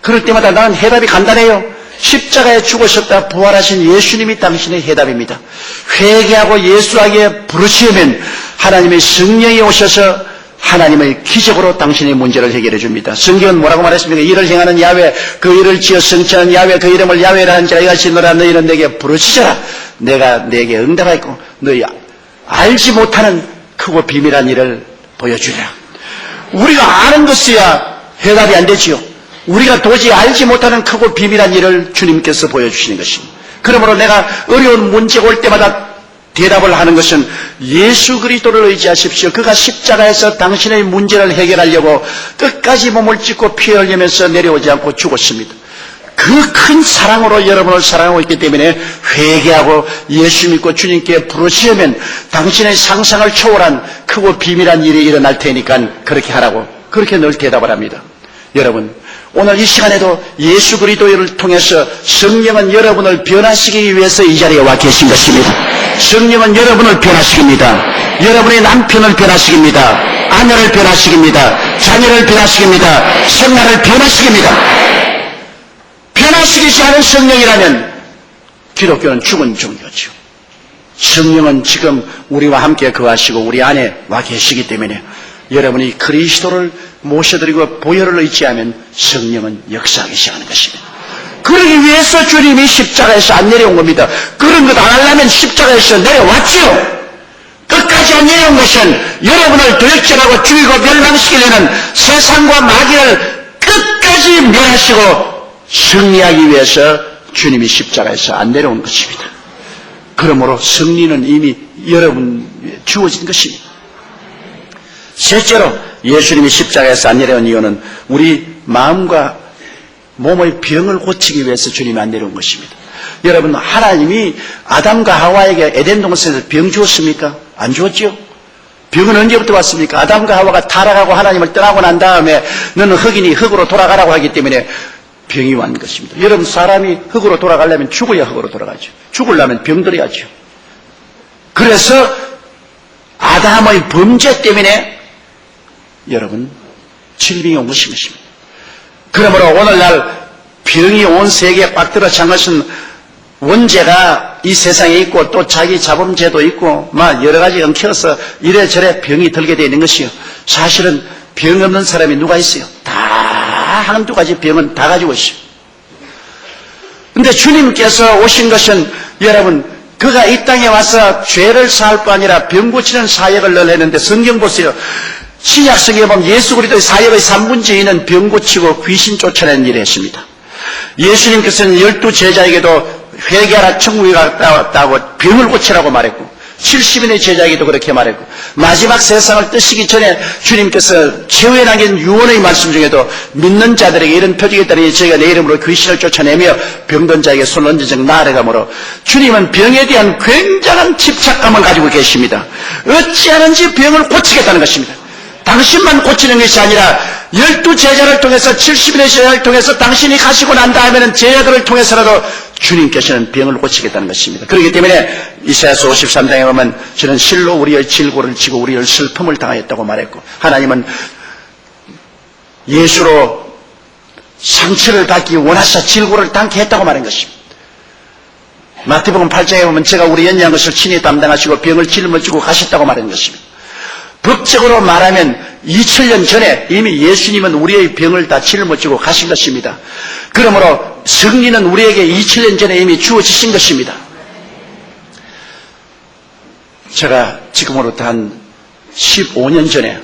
그럴 때마다 나는 해답이 간단해요. 십자가에 죽으셨다 부활하신 예수님이 당신의 해답입니다. 회개하고 예수에게 부르시면 하나님의 성령이 오셔서 하나님의 기적으로 당신의 문제를 해결해 줍니다. 성경은 뭐라고 말했습니까? 이를 행하는 야훼, 그 일을 지어 성취하는 야훼, 그 이름을 야훼라 한지라 이같이 너라 너희는 내게 부르시자 내가 내게 응답하였고 너희 알지 못하는 크고 비밀한 일을 보여주리라. 우리가 아는 것이야 해답이 안 되지요. 우리가 도저히 알지 못하는 크고 비밀한 일을 주님께서 보여주시는 것입니다. 그러므로 내가 어려운 문제가 올 때마다 대답을 하는 것은 예수 그리스도를 의지하십시오. 그가 십자가에서 당신의 문제를 해결하려고 끝까지 몸을 찢고 피 흘리면서 내려오지 않고 죽었습니다. 그 큰 사랑으로 여러분을 사랑하고 있기 때문에 회개하고 예수 믿고 주님께 부르시면 당신의 상상을 초월한 크고 비밀한 일이 일어날 테니까 그렇게 하라고 그렇게 늘 대답을 합니다. 여러분 오늘 이 시간에도 예수 그리스도를 통해서 성령은 여러분을 변화시키기 위해서 이 자리에 와 계신 것입니다. 성령은 여러분을 변화시킵니다. 여러분의 남편을 변화시킵니다. 아내를 변화시킵니다. 자녀를 변화시킵니다. 생활을 변화시킵니다. 변화시키지 않은 성령이라면 기독교는 죽은 종교죠. 성령은 지금 우리와 함께 거하시고 우리 안에 와 계시기 때문에 여러분이 그리스도를 모셔드리고 보혈을 의지하면 성령은 역사하기 시작하는 것입니다. 그러기 위해서 주님이 십자가에서 안 내려온 겁니다. 그런 것 안 하려면 십자가에서 내려왔지요. 끝까지 안 내려온 것은 여러분을 도역질하고 죽이고 멸망시키려는 세상과 마귀를 끝까지 멸하시고 승리하기 위해서 주님이 십자가에서 안 내려온 것입니다. 그러므로 승리는 이미 여러분에 주어진 것입니다. 셋째로 예수님이 십자가에서 안 내려온 이유는 우리 마음과 몸의 병을 고치기 위해서 주님이 안 내려온 것입니다. 여러분 하나님이 아담과 하와에게 에덴 동산에서 병 주었습니까? 안 주었죠? 병은 언제부터 왔습니까? 아담과 하와가 타락하고 하나님을 떠나고 난 다음에 너는 흙이니 흙으로 돌아가라고 하기 때문에 병이 왔는 것입니다. 여러분 사람이 흙으로 돌아가려면 죽어야 흙으로 돌아가죠. 죽으려면 병들어야죠. 그래서 아담의 범죄 때문에 여러분 질병이 온 것입니다. 그러므로 오늘날 병이 온 세계에 꽉 들어찬 것은 원죄가 이 세상에 있고 또 자기 자범죄도 있고 막 여러 가지 엉켜서 이래저래 병이 들게 되어 있는 것이요. 사실은 병 없는 사람이 누가 있어요? 다 한두 가지 병은 다 가지고 있어요. 근데 주님께서 오신 것은 여러분 그가 이 땅에 와서 죄를 사할 뿐 아니라 병 고치는 사역을 늘 했는데 성경 보세요. 신약성경에 보면 예수 그리스도의 사역의 3분의 2는 병 고치고 귀신 쫓아내는 일을 했습니다. 예수님께서는 12 제자에게도 회개하라 천국에 갔다고 병을 고치라고 말했고 70인의 제자에게도 그렇게 말했고 마지막 세상을 뜨시기 전에 주님께서 최후에 남긴 유언의 말씀 중에도 믿는 자들에게 이런 표적이 따르니 저희가 내 이름으로 귀신을 쫓아내며 병든 자에게 손을 얹은 나아가므로 주님은 병에 대한 굉장한 집착감을 가지고 계십니다. 어찌하는지 병을 고치겠다는 것입니다. 당신만 고치는 것이 아니라 12 제자를 통해서 70인의 제자를 통해서 당신이 가시고 난 다음에는 제자들을 통해서라도 주님께서는 병을 고치겠다는 것입니다. 그렇기 때문에 이사야서 53장에 보면 저는 실로 우리의 질고를 지고 우리의 슬픔을 당하였다고 말했고 하나님은 예수로 상처를 받기 원하사 질고를 당케 했다고 말한 것입니다. 마태복음 8장에 보면 제가 우리 연약한 것을 친히 담당하시고 병을 짊어지고 가셨다고 말한 것입니다. 법적으로 말하면 2000년 전에 이미 예수님은 우리의 병을 다 짊어지고 가신 것입니다. 그러므로 승리는 우리에게 2000년 전에 이미 주어지신 것입니다. 제가 지금으로부터 한 15년 전에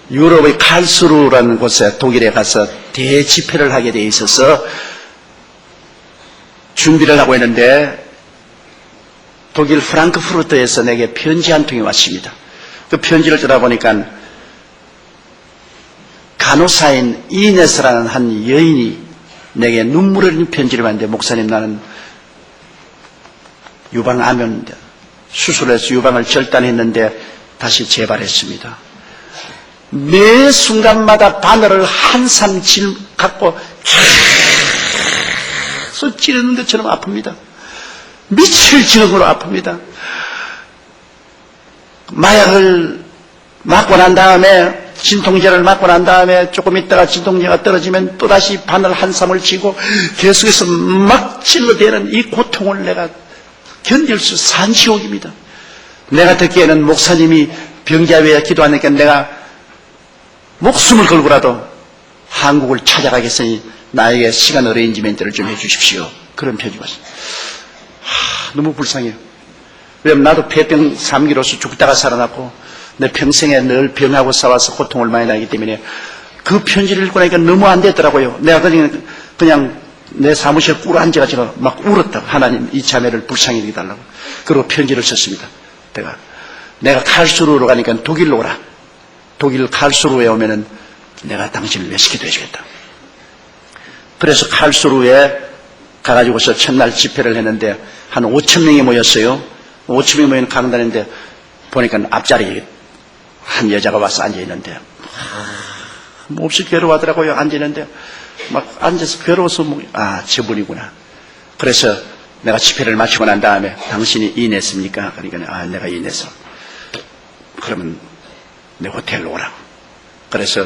유럽의 칼스루라는 곳에 독일에 가서 대집회를 하게 돼 있어서 준비를 하고 있는데 독일 프랑크푸르트에서 내게 편지 한 통이 왔습니다. 그 편지를 들어보니까 간호사인 이네스라는 한 여인이 내게 눈물 흘리는 편지를 왔는데, 목사님, 나는 유방암 수술해서 유방을 절단했는데 다시 재발했습니다. 매 순간마다 바늘을 한삼 갖고 계속 찌르는 것처럼 아픕니다. 미칠 지경으로 아픕니다. 마약을 맞고 난 다음에, 진통제를 맞고 난 다음에 조금 있다가 진통제가 떨어지면 또다시 바늘 한삼을 쥐고 계속해서 막 찔러대는 이 고통을 내가 견딜 수 산지옥입니다. 내가 듣기에는 목사님이 병자위에 기도하니까 내가 목숨을 걸고라도 한국을 찾아가겠으니 나에게 시간 어레인지멘트를 좀 해주십시오. 그런 편지 왔습니다. 너무 불쌍해요. 왜냐면 나도 폐병 3기로서 죽다가 살아났고 내 평생에 늘 병하고 싸워서 고통을 많이 나기 때문에 그 편지를 읽고 나니까 너무 안 되더라고요. 내가 그냥 내 사무실에 꿇어 앉아가지고 막 울었다. 하나님, 이 자매를 불쌍히 여기달라고. 그리고 편지를 썼습니다. 내가 칼수루로 가니까 독일로 오라. 독일 칼수루에 오면은 내가 당신을 위해서 기도해 주겠다. 그래서 칼수루에 가가지고서 첫날 집회를 했는데 한 5,000명이 모였어요. 5,000명이 모인 강단인데 보니까 앞자리에 한 여자가 와서 앉아있는데 몹시 괴로워하더라고요. 앉아있는데 막 앉아서 괴로워서 저분이구나. 그래서 내가 집회를 마치고 난 다음에 당신이 이냈습니까? 그러니까 내가 이냈어. 그러면 내 호텔로 오라고. 그래서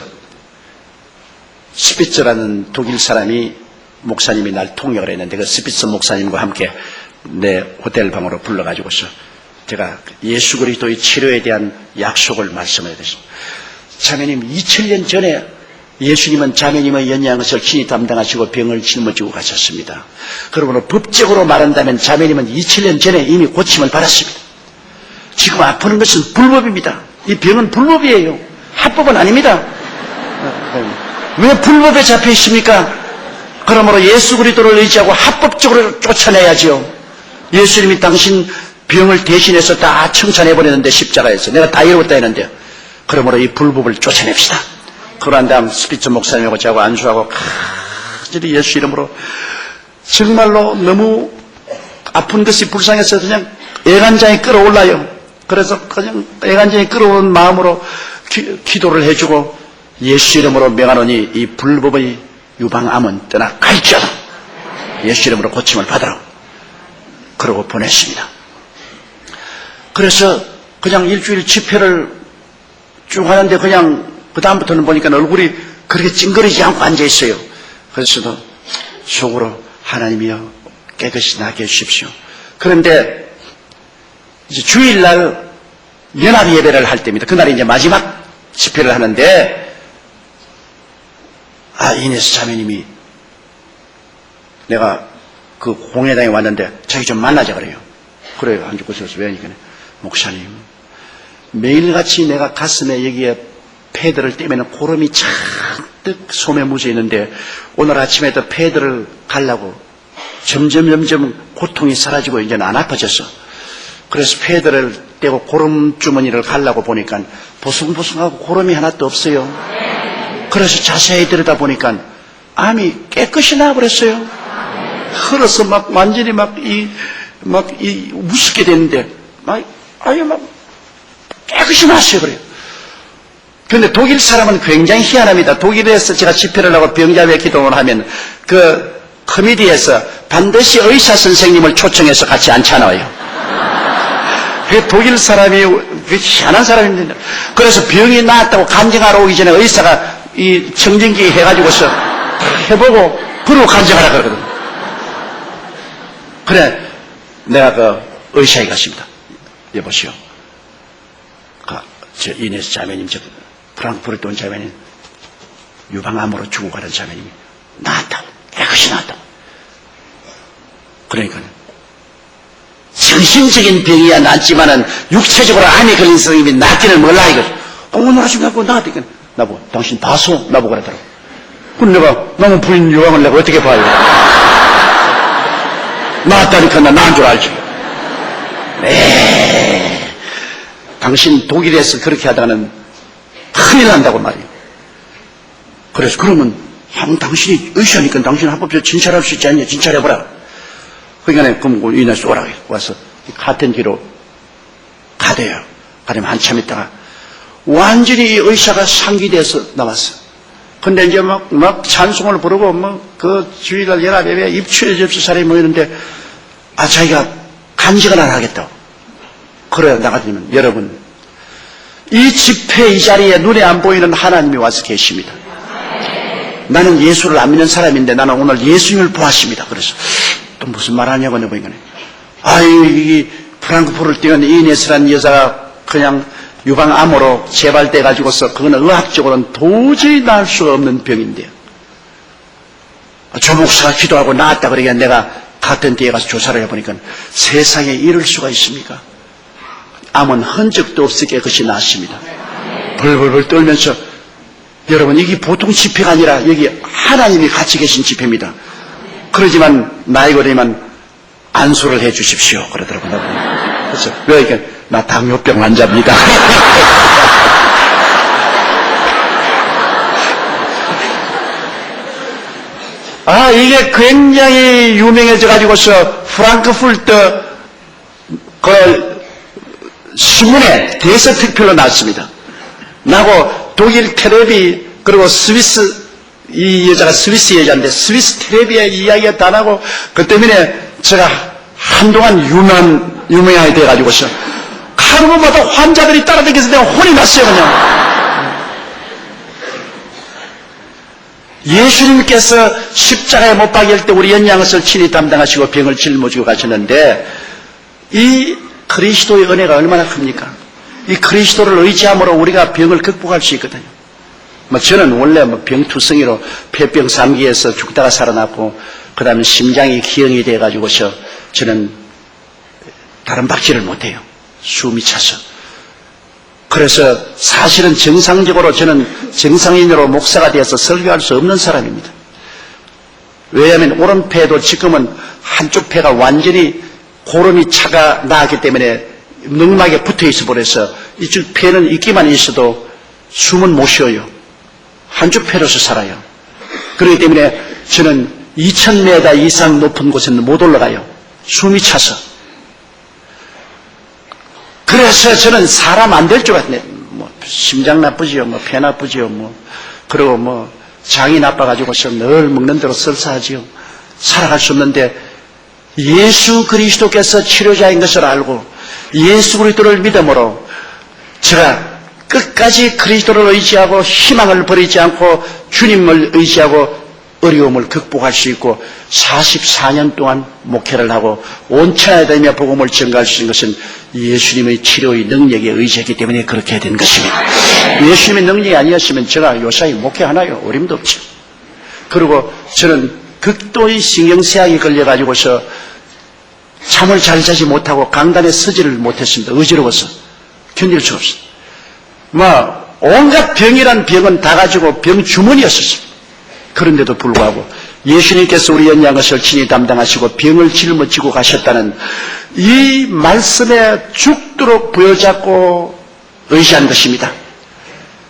스피츠라는 독일 사람이 목사님이 날 통역을 했는데 그 스피츠 목사님과 함께 내 호텔 방으로 불러가지고서 제가 예수 그리스도의 치료에 대한 약속을 말씀을 드렸습니다. 자매님, 2000년 전에 예수님은 자매님의 연약한 것을 친히 담당하시고 병을 짊어지고 가셨습니다. 그러므로 법적으로 말한다면 자매님은 2000년 전에 이미 고침을 받았습니다. 지금 아프는 것은 불법입니다. 이 병은 불법이에요. 합법은 아닙니다. 왜 불법에 잡혀 있습니까? 그러므로 예수 그리스도를 의지하고 합법적으로 쫓아내야죠. 예수님이 당신 병을 대신해서 다 청산해버렸는데, 십자가에서 내가 다 이루었다 했는데, 그러므로 이 불법을 쫓아냅시다. 그러한 다음 스피츠 목사님하고 저하고 안수하고 간절히 예수 이름으로 정말로 너무 아픈 것이 불쌍해서 그냥 애간장이 끌어올라요. 그래서 그냥 애간장이 끌어오는 마음으로 기도를 해주고 예수 이름으로 명하노니 이 불법의 유방암은 떠나갈지어다. 예수 이름으로 고침을 받으라. 그러고 보냈습니다. 그래서 그냥 일주일 집회를 쭉 하는데 그냥 그 다음부터는 보니까 얼굴이 그렇게 찡그리지 않고 앉아있어요. 그래서도 속으로 하나님이여 깨끗이 나게 해주십시오. 그런데 이제 주일날 연합 예배를 할 때입니다. 그날이 이제 마지막 집회를 하는데 이네스 자매님이 내가 그 공회당에 왔는데 자기 좀 만나자 그래요. 그래요. 안 죽고 있어서 왜 하니까 목사님, 매일같이 내가 가슴에 여기에 패드를 떼면 고름이 잔뜩 솜에 묻어 있는데 오늘 아침에도 패드를 갈라고 점점 고통이 사라지고 이제는 안 아파졌어. 그래서 패드를 떼고 고름 주머니를 갈라고 보니까 보송보송하고 고름이 하나도 없어요. 그래서 자세히 들여다보니까 암이 깨끗이 나와버렸어요. 흘러서 막 완전히 우습게 됐는데 막 깨끗이 나왔어요. 그래요. 그런데 독일 사람은 굉장히 희한합니다. 독일에서 제가 집회를 하고 병자회 기도를 하면 그 커미디에서 반드시 의사 선생님을 초청해서 같이 앉혀놔요. 독일 사람이 희한한 사람입니다. 그래서 병이 나았다고 간증하러 오기 전에 의사가 이 청진기 해가지고서 해보고 그러고 간증하라 그러거든. 그래 내가 그 의사에 갔습니다. 여보시오, 저 이네스 자매님, 저 프랑크푸르트 온 자매님 유방암으로 죽어가는 자매님이 나았다고, 깨끗이 나았다고. 그러니까 정신적인 병이야 낫지만은 육체적으로 암이 걸린 사람이 낫기는 몰라 이거. 오늘 아침 나보고 나한테 나보고 당신 봤어? 나보고 그러더라고. 그럼 내가 너무 부인 요강을 내가 어떻게 봐요? 나았다니까 나 나은 줄 알지. 네. 당신 독일에서 그렇게 하다가는 큰일 난다고 말이에요. 그래서 그러면 당신이 의사니까 당신 합법적으로 진찰할 수 있지 않냐? 진찰해보라. 그러니까 그럼 인해서 오라고 와서 카텐기로 가대요. 가려면 한참 있다가 완전히 의사가 상기돼서 나왔어. 근데 이제 막 찬송을 부르고 그 주일날 연합예배 입추에 접수 사람이 모이는데 자기가 간직을 안 하겠다고. 그래 나가더니만 여러분 이 집회 이 자리에 눈에 안 보이는 하나님이 와서 계십니다. 나는 예수를 안 믿는 사람인데 나는 오늘 예수님을 보았습니다. 그래서 또 무슨 말 하냐고 내가 보니까 이 프랑크푸르를 뛰는 이네스라는 여자가 그냥 유방암으로 재발돼 가지고서 그거는 의학적으로는 도저히 나을 수가 없는 병인데요. 조목사가 기도하고 나았다 그러니까 내가 같은 데에 가서 조사를 해보니까 세상에 이럴 수가 있습니까? 암은 흔적도 없게 그것이 나았습니다. 벌벌벌 떨면서 여러분 이게 보통 집회가 아니라 여기 하나님이 같이 계신 집회입니다. 그러지만 나이가 되면 안수를 해 주십시오 그러더라고요. 그래서 왜 이게 나 당뇨병 환자입니다. 이게 굉장히 유명해져 가지고서 프랑크푸르트 그 신문에 대서특필로 나왔습니다. 나고 독일 텔레비 그리고 스위스 이 여자가 스위스 여자인데 스위스 텔레비에 이야기가 다 나고 그 때문에 제가 한동안 유명하게 돼가지고서 하루마다 환자들이 따라다니면서 내가 혼이 났어요 그냥. 예수님께서 십자가에 못 박일 때 우리 연양을 친히 담당하시고 병을 짊어지고 가셨는데 이 그리스도의 은혜가 얼마나 큽니까? 이 그리스도를 의지함으로 우리가 병을 극복할 수 있거든요. 저는 원래 병투성이로 폐병 3기에서 죽다가 살아났고 그 다음에 심장이 기형이 돼가지고서 저는 다른 박질을 못해요. 숨이 차서. 그래서 사실은 정상적으로 저는 정상인으로 목사가 되어서 설교할 수 없는 사람입니다. 왜냐하면 오른폐도 지금은 한쪽 폐가 완전히 고름이 차가 나왔기 때문에 늑막에 붙어있어 버려서 이쪽 폐는 있기만 있어도 숨은 못 쉬어요. 한쪽 폐로서 살아요. 그렇기 때문에 저는 2000m 이상 높은 곳에는 못 올라가요. 숨이 차서. 그래서 저는 사람 안 될 줄 같네. 심장 나쁘지요, 폐 나쁘지요, 그리고 장이 나빠가지고서 늘 먹는 대로 설사하지요. 살아갈 수 없는데 예수 그리스도께서 치료자인 것을 알고 예수 그리스도를 믿음으로 제가 끝까지 그리스도를 의지하고 희망을 버리지 않고 주님을 의지하고 어려움을 극복할 수 있고 44년 동안 목회를 하고 온 천하에 다니며 복음을 전가할 수 있는 것은 예수님의 치료의 능력에 의지했기 때문에 그렇게 된 것입니다. 예수님의 능력이 아니었으면 제가 요사이 목회하나요? 어림도 없죠. 그리고 저는 극도의 신경쇠약이 걸려가지고서 잠을 잘 자지 못하고 강단에 서지를 못했습니다. 어지러워서 견딜 수가 없습니다. 온갖 병이란 병은 다 가지고 병 주머니였었습니다. 그런데도 불구하고 예수님께서 우리 연양을 친히 담당하시고 병을 짊어지고 가셨다는 이 말씀에 죽도록 부여잡고 의지한 것입니다.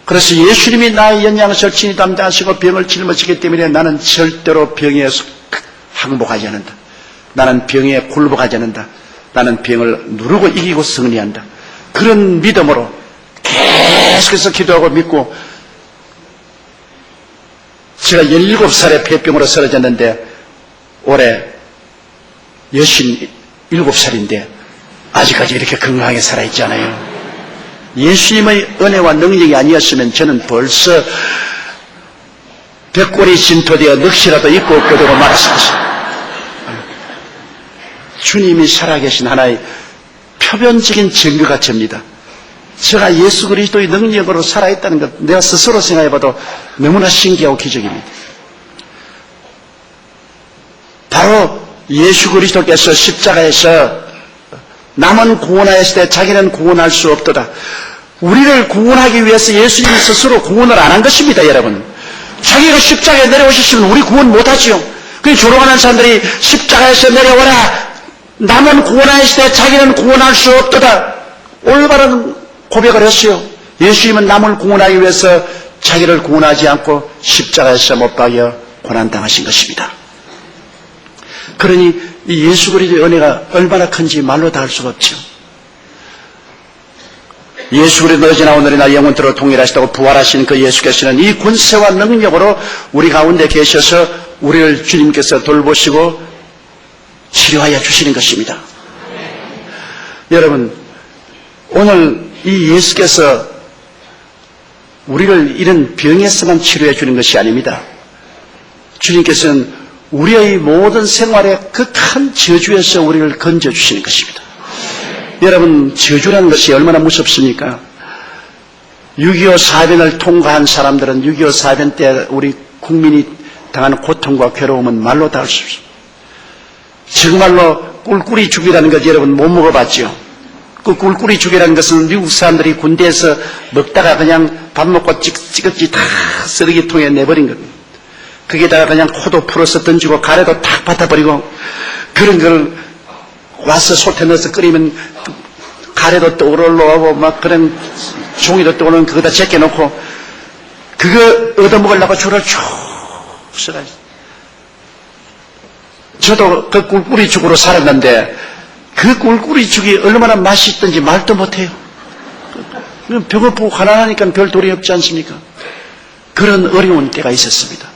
그래서 예수님이 나의 연양을 친히 담당하시고 병을 짊어지기 때문에 나는 절대로 병에 항복하지 않는다. 나는 병에 굴복하지 않는다. 나는 병을 누르고 이기고 승리한다. 그런 믿음으로 계속해서 기도하고 믿고 제가 17살에 폐병으로 쓰러졌는데 올해 67살인데 아직까지 이렇게 건강하게 살아있잖아요. 예수님의 은혜와 능력이 아니었으면 저는 벌써 벽골이 진토되어 넋이라도 있고 없게 되고 말았을 것입니다. 주님이 살아계신 하나의 표면적인 증거가 접니다. 제가 예수 그리스도의 능력으로 살아있다는 것 내가 스스로 생각해봐도 너무나 신기하고 기적입니다. 바로 예수 그리스도께서 십자가에서 남은 구원하였을 때 자기는 구원할 수 없도다. 우리를 구원하기 위해서 예수님 스스로 구원을 안 한 것입니다, 여러분. 자기가 십자가에 내려오셨으면 우리 구원 못하지요. 그래서 조롱하는 사람들이 십자가에서 내려와라. 남은 구원하였을 때 자기는 구원할 수 없도다. 올바른 고백을 했어요. 예수님은 남을 구원하기 위해서 자기를 구원하지 않고 십자가에서 못 박여 고난당하신 것입니다. 그러니 이 예수 그리스도의 은혜가 얼마나 큰지 말로 다 할 수가 없죠. 예수 그리스도 어제나 오늘이나 영원토록 동일하시다고 부활하신 그 예수께서는 이 권세와 능력으로 우리 가운데 계셔서 우리를 주님께서 돌보시고 치료하여 주시는 것입니다. 여러분, 오늘 이 예수께서 우리를 이런 병에서만 치료해 주는 것이 아닙니다. 주님께서는 우리의 모든 생활의 극한 저주에서 우리를 건져주시는 것입니다. 여러분, 저주라는 것이 얼마나 무섭습니까? 6.25 사변을 통과한 사람들은 6.25 사변 때 우리 국민이 당하는 고통과 괴로움은 말로 다 할 수 없습니다. 정말로 꿀꿀이 죽이라는 것 여러분 못 먹어봤죠? 그 꿀꿀이 죽이라는 것은 미국 사람들이 군대에서 먹다가 그냥 밥 먹고 찌긋찌긋 다 쓰레기통에 내버린 겁니다. 거기다가 그냥 코도 풀어서 던지고 가래도 탁 받아버리고 그런 걸 와서 솥에 넣어서 끓이면 가래도 떠오르고 막 그런 종이도 떠오르면 그거다 제껴놓고 그거 얻어먹으려고 줄을 쭉 서가지고 저도 그 꿀꿀이 죽으로 살았는데 그 꿀꿀이 죽이 얼마나 맛있던지 말도 못해요. 배고프고 가난하니까 별 도리 없지 않습니까? 그런 어려운 때가 있었습니다.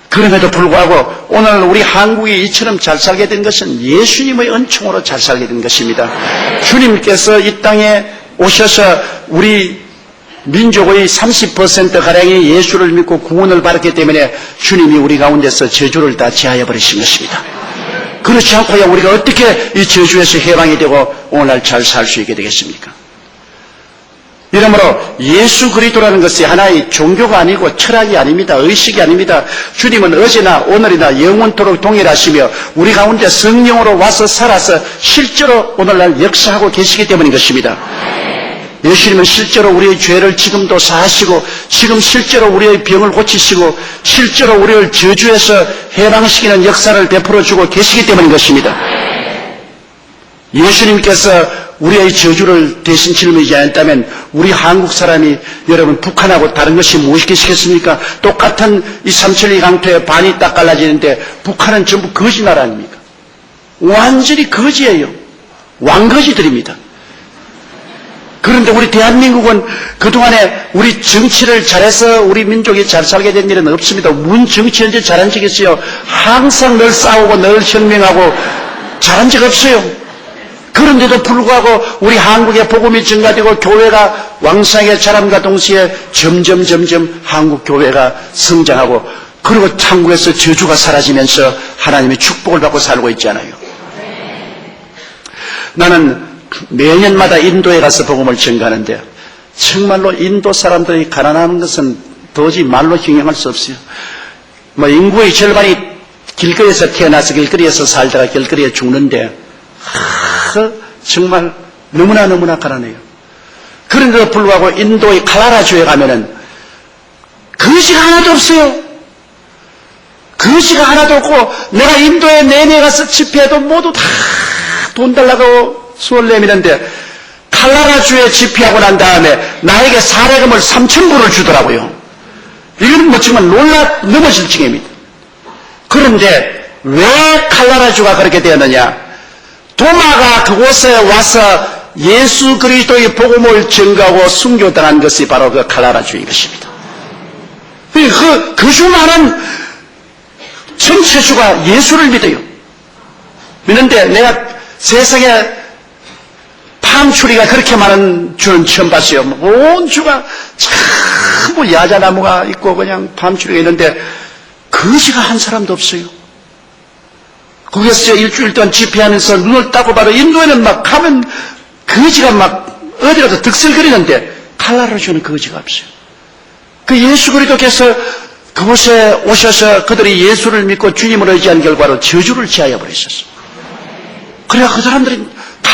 그럼에도 불구하고 오늘 우리 한국이 이처럼 잘 살게 된 것은 예수님의 은총으로 잘 살게 된 것입니다. 주님께서 이 땅에 오셔서 우리 민족의 30%가량이 예수를 믿고 구원을 받았기 때문에 주님이 우리 가운데서 저주를 다 제하여 버리신 것입니다. 그렇지 않고야 우리가 어떻게 이 저주에서 해방이 되고 오늘날 잘 살 수 있게 되겠습니까? 이러므로 예수 그리스도라는 것이 하나의 종교가 아니고 철학이 아닙니다. 의식이 아닙니다. 주님은 어제나 오늘이나 영원토록 동일하시며 우리 가운데 성령으로 와서 살아서 실제로 오늘날 역사하고 계시기 때문인 것입니다. 예수님은 실제로 우리의 죄를 지금도 사하시고 지금 실제로 우리의 병을 고치시고 실제로 우리를 저주에서 해방시키는 역사를 베풀어주고 계시기 때문인 것입니다. 예수님께서 우리의 저주를 대신 짊어지지 않았다면 우리 한국 사람이 여러분 북한하고 다른 것이 무엇이겠습니까? 똑같은 이 삼천리 강토에 반이 딱 갈라지는데 북한은 전부 거지 나라 아닙니까? 완전히 거지예요. 왕거지들입니다. 그런데 우리 대한민국은 그동안에 우리 정치를 잘해서 우리 민족이 잘 살게 된 일은 없습니다. 문 정치 언제 잘한 적이 있어요? 항상 늘 싸우고 늘 혁명하고 잘한 적 없어요. 그런데도 불구하고 우리 한국의 복음이 증가되고 교회가 왕성하게 자람과 동시에 점점 한국 교회가 성장하고 그리고 한국에서 저주가 사라지면서 하나님의 축복을 받고 살고 있잖아요. 나는 매년마다 인도에 가서 복음을 전가하는데 정말로 인도 사람들이 가난하는 것은 도저히 말로 형용할 수 없어요. 인구의 절반이 길거리에서 태어나서 길거리에서 살다가 길거리에 죽는데 정말 너무나 가난해요. 그런데도 불구하고 인도의 칼라라주에 가면은 거지가 하나도 없어요. 거지가 하나도 없고 내가 인도에 내내 가서 집회해도 모두 다 돈 달라고 수월 내미는데 칼라라주에 집회하고 난 다음에 나에게 사례금을 3,000불을 주더라고요. 이건 정말 넘어질 징입니다. 그런데 왜 칼라라주가 그렇게 되었느냐? 도마가 그곳에 와서 예수 그리스도의 복음을 전가하고 순교당한 것이 바로 그 칼라라주인 것입니다. 그 수많은 전체주가 예수를 믿어요. 믿는데 내가 세상에 팜추리가 그렇게 많은 주는 처음 봤어요. 온 주가 전부 야자나무가 있고 그냥 팜추리가 있는데 거지가 한 사람도 없어요. 거기서 일주일 동안 집회하면서 눈을 따고 봐도 인도에는 막 가면 거지가 막 어디라도 득실거리는데 칼라라주는 거지가 없어요. 그 예수 그리스도께서 그곳에 오셔서 그들이 예수를 믿고 주님을 의지한 결과로 저주를 제하여 버리셨어요. 그래야 그 사람들이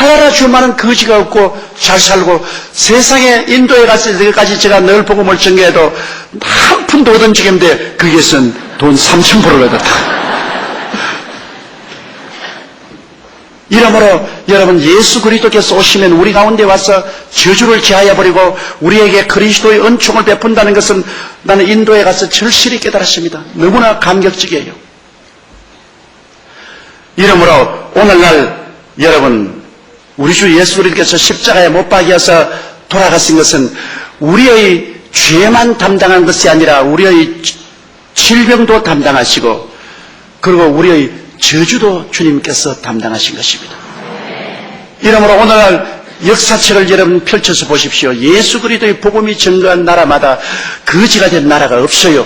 하나라 줄만한 거지가 없고 잘 살고 세상에 인도에 갔을 때까지 제가 늘 복음을 전개해도 한 푼도 얻은 적이 없는데 거기에선 돈 3,000불을 얻었다. 이러므로 여러분 예수 그리스도께서 오시면 우리 가운데 와서 저주를 제하여 버리고 우리에게 그리스도의 은총을 베푼다는 것은 나는 인도에 가서 절실히 깨달았습니다. 너무나 감격적이에요. 이러므로 오늘날 여러분 우리 주 예수 그리스도께서 십자가에 못 박여서 돌아가신 것은 우리의 죄만 담당한 것이 아니라 우리의 질병도 담당하시고 그리고 우리의 저주도 주님께서 담당하신 것입니다. 이러므로 오늘날 역사책을 여러분 펼쳐서 보십시오. 예수 그리스도의 복음이 증거한 나라마다 거지가 된 나라가 없어요.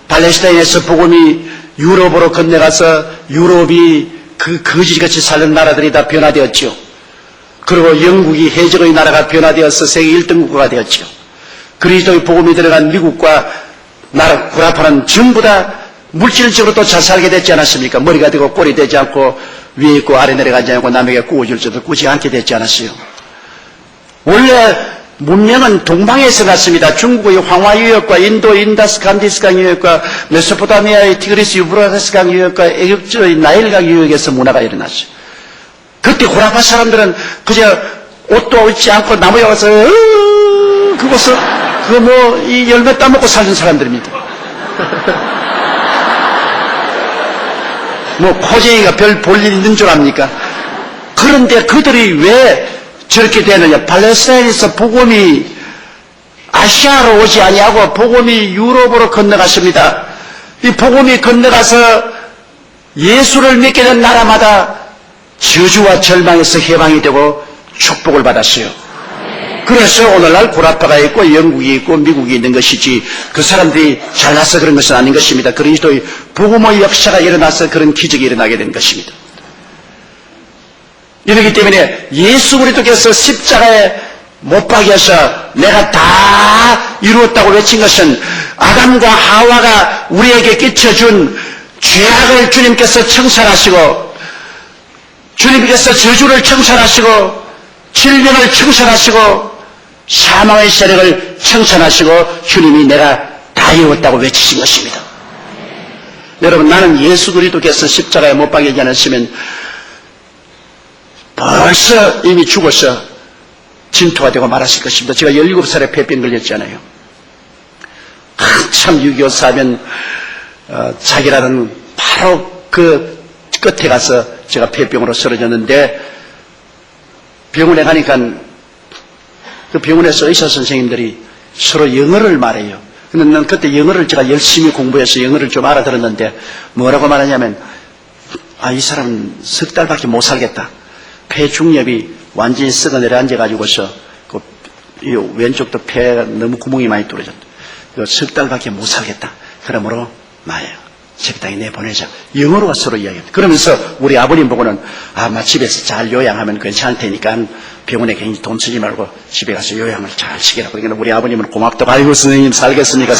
팔레스타인에서 복음이 유럽으로 건너가서 유럽이 그 거지같이 사는 나라들이 다 변화되었지요. 그리고 영국이 해적의 나라가 변화되어서 세계 1등 국가가 되었지요. 그리스도의 복음이 들어간 미국과 나라 구라파는 전부 다 물질적으로 또 잘 살게 됐지 않았습니까? 머리가 되고 꼴이 되지 않고 위에 있고 아래 내려가지 않고 남에게 꾸어줄 줄도 꾸지 않게 됐지 않았어요. 원래 문명은 동방에서 났습니다. 중국의 황화유역과 인도 인다스 간디스강 유역과 메소포타미아의 티그리스 유브라데스강 유역과 애국의 나일강 유역에서 문화가 일어났어요. 그때 호라파 사람들은 그저 옷도 입지 않고 나무에 와서 그것을 이 열매 따먹고 사는 사람들입니다. 코쟁이가 별 볼 일 있는 줄 압니까? 그런데 그들이 왜 저렇게 되느냐? 팔레스타인에서 복음이 아시아로 오지 아니하고 복음이 유럽으로 건너갔습니다. 이 복음이 건너가서 예수를 믿게 된 나라마다 저주와 절망에서 해방이 되고 축복을 받았어요. 그래서 오늘날 구라파가 있고 영국이 있고 미국이 있는 것이지 그 사람들이 잘나서 그런 것은 아닌 것입니다. 그리스도의 복음의 역사가 일어나서 그런 기적이 일어나게 된 것입니다. 이렇기 때문에 예수 그리스도께서 십자가에 못 박여서 내가 다 이루었다고 외친 것은 아담과 하와가 우리에게 끼쳐준 죄악을 주님께서 청산하시고 주님께서 저주를 청산하시고 질병을 청산하시고 사망의 세력을 청산하시고 주님이 내가 다 이루었다고 외치신 것입니다. 여러분 나는 예수 그리스도께서 십자가에 못 박이지 않았으면 벌써 이미 죽어서 진토가 되고 말았을 것입니다. 제가 17살에 폐병 걸렸잖아요. 한참 6.25 사변 자기라는 바로 그 끝에 가서 제가 폐병으로 쓰러졌는데 병원에 가니까 그 병원에서 의사 선생님들이 서로 영어를 말해요. 근데 난 그때 영어를 제가 열심히 공부해서 영어를 좀 알아들었는데 뭐라고 말하냐면 이 사람은 석 달밖에 못 살겠다. 폐중엽이 완전히 썩어 내려앉아가지고서 이 왼쪽도 폐가 너무 구멍이 많이 뚫어졌다. 석 달밖에 못 살겠다. 그러므로 저기 내보내자. 영어로 서로 이야기합니다. 그러면서 우리 아버님 보고는 집에서 잘 요양하면 괜찮을 테니까 병원에 괜히 돈 쓰지 말고 집에 가서 요양을 잘 시키라. 그러니까 우리 아버님은 고맙다고 아이고 선생님 살겠습니까?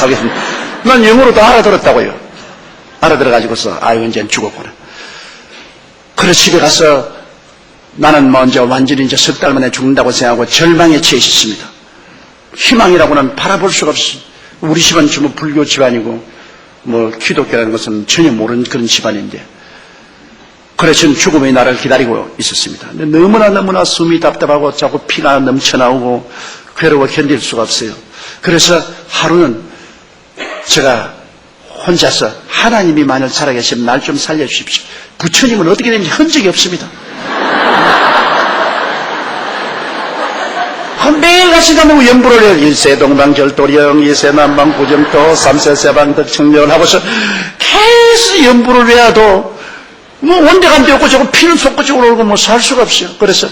난 영어로 다 알아들었다고요. 알아들어가지고서 이제는 죽었구나. 그래서 집에 가서 나는 먼저 완전히 이제 석 달 만에 죽는다고 생각하고 절망에 처해 있었습니다. 희망이라고는 바라볼 수가 없어요. 우리 집안 전부 불교 집안이고 기독교라는 것은 전혀 모르는 그런 집안인데 그래서 저는 죽음의 날을 기다리고 있었습니다. 근데 너무나 숨이 답답하고 자꾸 피가 넘쳐나오고 괴로워 견딜 수가 없어요. 그래서 하루는 제가 혼자서 하나님이 만일 살아계시면 날 좀 살려주십시오. 부처님은 어떻게 되는지 흔적이 없습니다. 매일같이 가면 연부를 해요. 일세 동방절도령, 이세 남방구정도, 삼세 세방덕청년 하고서 계속 연부를 해야도 온데간데 없고 저거 피는 솟구적으로 오고 살 수가 없어요. 그래서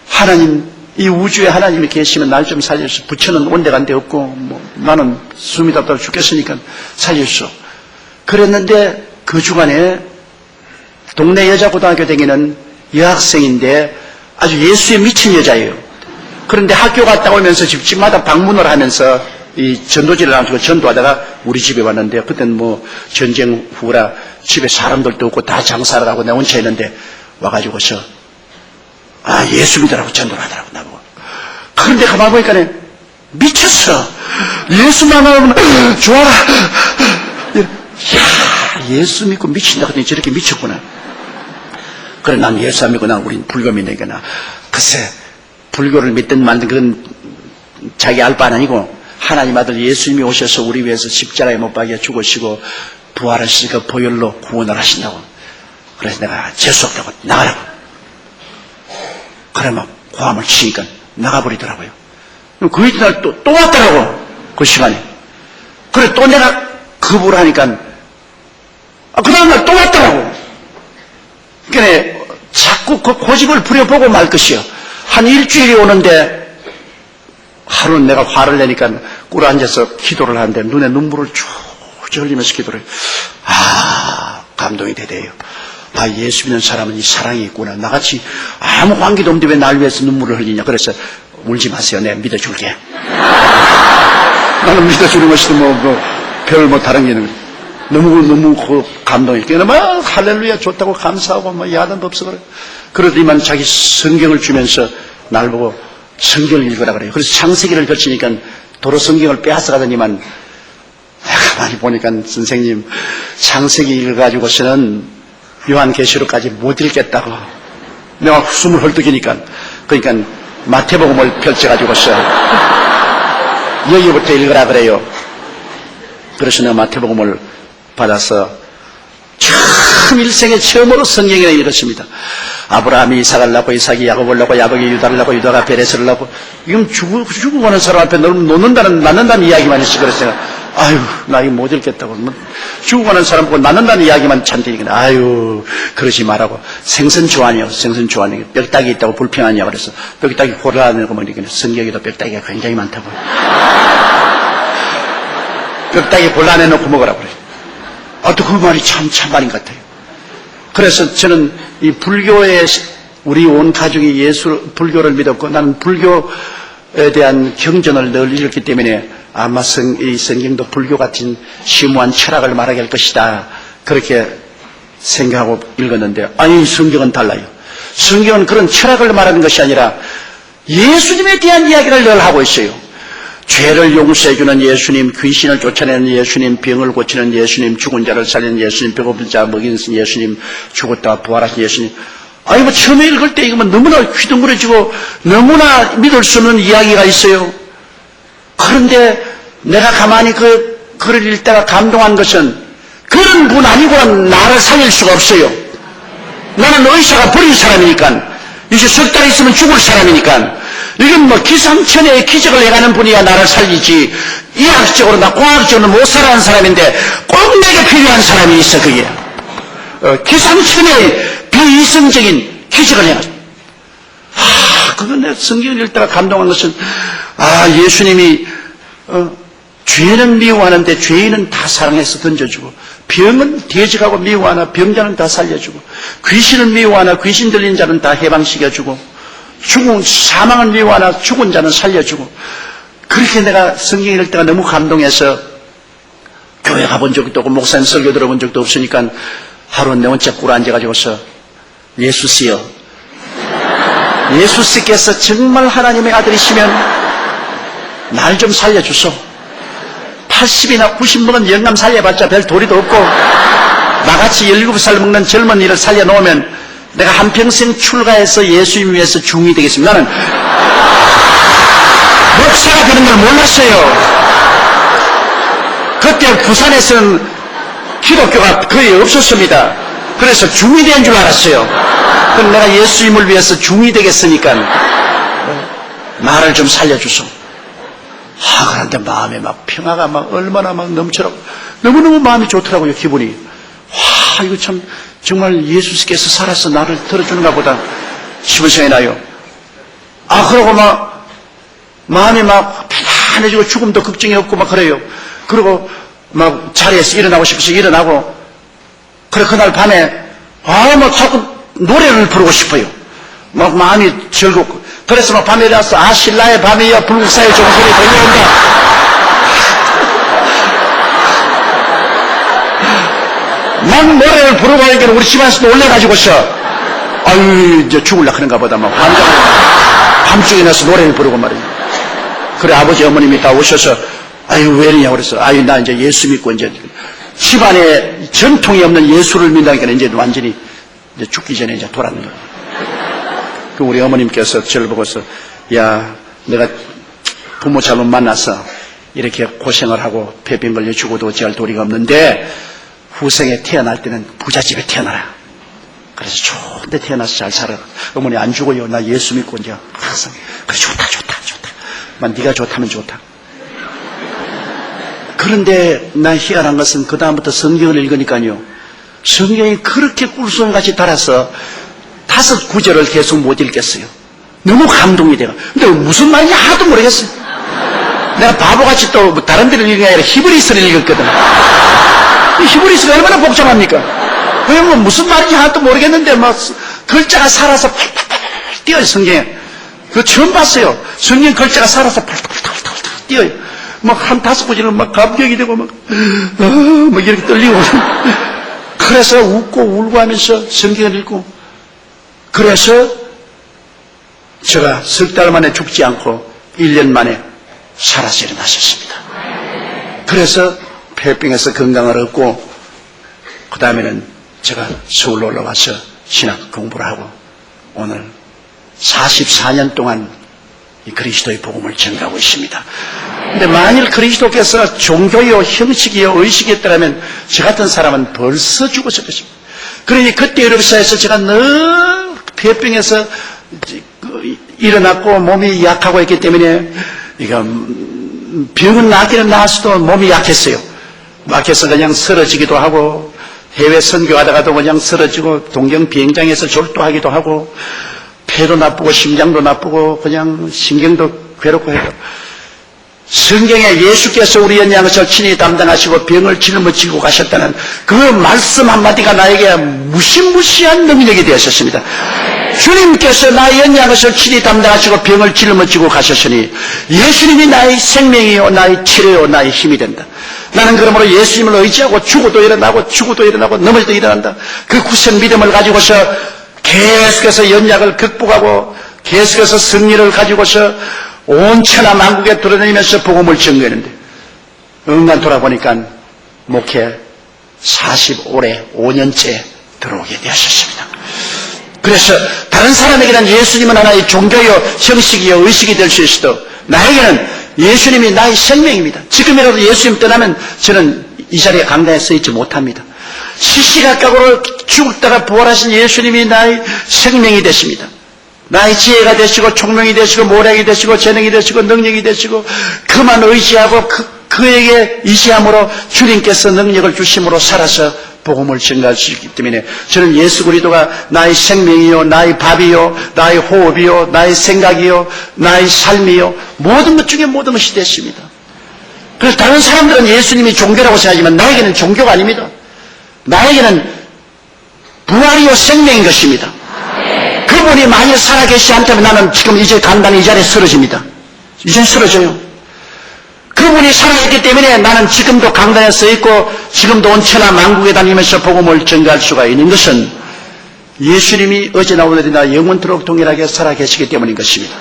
하나님, 이 우주에 하나님이 계시면 날 좀 살려주십시오. 부처는 온데간데 없고 나는 숨이 답답해 죽겠으니까 살려주십시오. 그랬는데 그 주간에 동네 여자고등학교 다니는 여학생인데 아주 예수에 미친 여자예요. 그런데 학교 갔다 오면서 집집마다 방문을 하면서 이 전도지를 나눠주고 전도하다가 우리 집에 왔는데 그때는 전쟁 후라 집에 사람들도 없고 다 장사를 하고 내 혼자 있는데 와가지고서 예수 믿으라고 전도를 하더라고, 나보고. 그런데 가만 보니까 미쳤어. 예수만 하면 좋아라. 야, 예수 믿고 미친다. 그랬더니 저렇게 미쳤구나. 그래, 난 예수 안 믿고 난 우린 불교 믿으니까 나. 글쎄, 불교를 믿든 만든 그건 자기 알 바는 아니고 하나님 아들 예수님이 오셔서 우리 위해서 십자가에 못 박여 죽으시고 부활하시고 보혈로 구원을 하신다고. 그래서 내가 재수 없다고 나가라고. 그래 막 고함을 치니까 나가버리더라고요. 그 이튿날 또 왔더라고. 그 시간에. 그래 또 내가 거부를 하니까 그 다음날 또 왔더라고. 그러니까 자꾸 그 고집을 부려보고 말 것이요. 한 일주일이 오는데 하루는 내가 화를 내니까 꿇어 앉아서 기도를 하는데 눈에 눈물을 쭉 흘리면서 기도를 해요. 감동이 되대요. 예수 믿는 사람은 이 사랑이 있구나. 나같이 아무 관계도 없는데 왜 날 위해서 눈물을 흘리냐. 그래서 울지 마세요. 내가 믿어줄게. 나는 믿어주는 것이 별 다른 게 있는 거예요. 너무 그 감동이 있게 막 할렐루야 좋다고 감사하고 막 야단도 없어 그래. 그러더니만 자기 성경을 주면서 날 보고 성경을 읽으라 그래요. 그래서 창세기를 거치니까 도로 성경을 빼앗아 가더니만 가만히 보니까 선생님 창세기 읽어가지고서는 요한계시록까지 못 읽겠다고 내가 숨을 헐떡이니까 그러니까 마태복음을 펼쳐가지고서 여기부터 읽으라 그래요. 그래서 내가 마태복음을 받아서 처음 일생에 처음으로 성경을 읽었습니다. 아브라함이 이삭을 낳고 이삭이 야곱을 낳고 야곱이 유다를 낳고 유다가 베레스를 낳고 이건 죽어가는 사람 앞에 낳는다는 이야기만 했어. 그래서 내가 나 이거 못 읽겠다고. 죽어가는 사람 보고 낳는다는 이야기만 찬테니까 그러지 말라고. 생선 좋아하냐고. 생선 좋아하냐고. 뼈다귀 있다고 불평하냐고. 그래서 뼈다귀 골라내고 보니까 성경에도 뼈다귀가 굉장히 많다고. 뼈다귀 골라내놓고 먹으라고 그래. 또 그 말이 참 말인 것 같아요. 그래서 저는 이 불교에 우리 온 가족이 불교를 믿었고 나는 불교에 대한 경전을 늘 읽었기 때문에 아마 이 성경도 불교 같은 심오한 철학을 말하게 할 것이다. 그렇게 생각하고 읽었는데 성경은 달라요. 성경은 그런 철학을 말하는 것이 아니라 예수님에 대한 이야기를 늘 하고 있어요. 죄를 용서해주는 예수님, 귀신을 쫓아내는 예수님, 병을 고치는 예수님, 죽은 자를 살리는 예수님, 배고픈 자 먹이는 예수님, 죽었다가 부활하신 예수님. 처음에 읽을 때 이거 너무나 휘둥그레지고 너무나 믿을 수 없는 이야기가 있어요. 그런데 내가 가만히 글을 읽다가 감동한 것은 그런 분 아니고는 나를 살릴 수가 없어요. 나는 의사가 버린 사람이니까 이제 석 달 있으면 죽을 사람이니까 이건 기상천외의 기적을 해가는 분이야 나를 살리지 이학적으로나 과학적으로 못 살아가는 사람인데 꼭 내게 필요한 사람이 있어. 그게 기상천외의 비이성적인 기적을 해가지고 그건 내가 성경을 읽다가 감동한 것은 예수님이 죄는 미워하는데 죄인은 다 사랑해서 던져주고 병은 돼지가고 미워하나 병자는 다 살려주고 귀신은 미워하나 귀신 들린 자는 다 해방시켜주고 사망은 미워하나 죽은 자는 살려주고 그렇게 내가 성경 읽을 때가 너무 감동해서 교회 가본 적도 없고 목사님 설교 들어본 적도 없으니까 하루 내 혼자 꿇어 앉아가지고서 예수씨여 예수씨께서 정말 하나님의 아들이시면 날 좀 살려주소. 80이나 90 먹은 영감 살려봤자 별 도리도 없고 나같이 17살 먹는 젊은이를 살려놓으면 내가 한평생 출가해서 예수님 위해서 중이 되겠습니다. 나는 목사가 되는 걸 몰랐어요. 그때 부산에서는 기독교가 거의 없었습니다. 그래서 중이 된 줄 알았어요. 그럼 내가 예수님을 위해서 중이 되겠으니까 나를 좀 살려주소. 그런데 마음에 평화가 얼마나 넘쳐라고 너무너무 마음이 좋더라고요. 기분이. 이거 참 정말 예수께서 살아서 나를 들어주는가 보다 싶은 생각이 나요. 그러고 마음이 편안해지고 죽음도 걱정이 없고 그래요. 그리고 자리에서 일어나고 싶어서 일어나고 그날 밤에 자꾸 노래를 부르고 싶어요. 마음이 즐겁고 그래서 밤에 일어나서 신라의 밤이여 불국사의 종소리 들려온다. 노래를 부르고 하니까 우리 집안에서도 올려가지고서 아유, 이제 죽을라 그런가 보다 막 밤중에 나서 노래를 부르고 말이에요. 그래, 아버지, 어머님이 다 오셔서, 아유, 왜 이러냐 그래서, 아유, 나 이제 예수 믿고 이제 집안에 전통이 없는 예수를 믿다니까 이제 완전히 이제 죽기 전에 이제 돌아가는 거예요. 그 우리 어머님께서 저를 보고서, 야, 내가 부모 잘못 만나서 이렇게 고생을 하고 폐병 걸려 죽어도 어찌할 도리가 없는데 후생에 태어날 때는 부잣집에 태어나라. 그래서 좋은 데 태어나서 잘 살아. 어머니 안 죽어요. 나 예수 믿고 이제 항상 그래 좋다. 만 네가 좋다면 좋다. 그런데 난 희한한 것은 그 다음부터 성경을 읽으니까요. 성경이 그렇게 꿀송이같이 달아서 5 구절을 계속 못 읽겠어요. 너무 감동이 돼요. 근데 무슨 말인지 하나도 모르겠어요. 내가 바보같이 또 다른 데를 읽은 게 아니라 히브리서를 읽었거든. 이 히브리서가 얼마나 복잡합니까? 그러면 무슨 말인지 하나도 모르겠는데 막 글자가 살아서 팔팔팔 뛰어요. 성경에. 그거 처음 봤어요. 성경 글자가 살아서 팔팔팔 뛰어요. 막 한 5 구절은 막 감격이 되고 막 이렇게 떨리고. 그래서 웃고 울고 하면서 성경을 읽고. 그래서 제가 석 달 만에 죽지 않고 1년 만에 살아서 일어나셨습니다. 그래서 폐병에서 건강을 얻고 그 다음에는 제가 서울로 올라와서 신학 공부를 하고 오늘 44년 동안 이 그리스도의 복음을 전가하고 있습니다. 근데 만일 그리스도께서 종교요, 형식이요, 의식이었더라면 저 같은 사람은 벌써 죽었을 것입니다. 그러니 그때 유럽사에서 제가 늘 폐병에서 일어났고 몸이 약하고 있기 때문에 이거 병은 낫기는 나았어도 몸이 약했어요. 약해서 그냥 쓰러지기도 하고 해외 선교하다가도 그냥 쓰러지고 동경 비행장에서 졸도하기도 하고 폐도 나쁘고 심장도 나쁘고 그냥 신경도 괴롭고 해요. 성경에 예수께서 우리의 양을 친히 담당하시고 병을 짊어지고 가셨다는 그 말씀 한마디가 나에게 무시무시한 능력이 되었습니다. 주님께서 나의 연약을 친히 담당하시고 병을 짊어지고 가셨으니 예수님이 나의 생명이요 나의 치료요 나의 힘이 된다. 나는 그러므로 예수님을 의지하고 죽어도 일어나고 넘어져도 일어난다. 그 굳은 믿음을 가지고서 계속해서 연약을 극복하고 계속해서 승리를 가지고서 온 천하 만국에 돌아다니면서 복음을 전거했는데 응간 돌아보니까 목회 45래 5년째 들어오게 되었습니다. 그래서 다른 사람에게는 예수님은 하나의 종교요, 형식이요, 의식이 될 수 있어도 나에게는 예수님이 나의 생명입니다. 지금이라도 예수님 떠나면 저는 이 자리에 강단에 서 있지 못합니다. 시시각각으로 죽다가 부활하신 예수님이 나의 생명이 되십니다. 나의 지혜가 되시고 총명이 되시고 모략이 되시고 재능이 되시고 능력이 되시고 그만 의지하고 그에게 의지함으로 주님께서 능력을 주심으로 살아서 복음을 전가할 수 있기 때문에 저는 예수 그리스도가 나의 생명이요 나의 밥이요 나의 호흡이요 나의 생각이요 나의 삶이요 모든 것 중에 모든 것이 됐습니다. 그래서 다른 사람들은 예수님이 종교라고 생각하지만 나에게는 종교가 아닙니다. 나에게는 부활이요 생명인 것입니다. 그분이 만일 살아계시지 않다면 나는 지금 이제 간단히 이 자리에 쓰러집니다. 이제 쓰러져요. 그분이 살아있기 때문에 나는 지금도 강단에 서 있고 지금도 온 천하 만국에 다니면서 복음을 전가할 수가 있는 것은 예수님이 어제나 오늘이나 영원토록 동일하게 살아계시기 때문인 것입니다.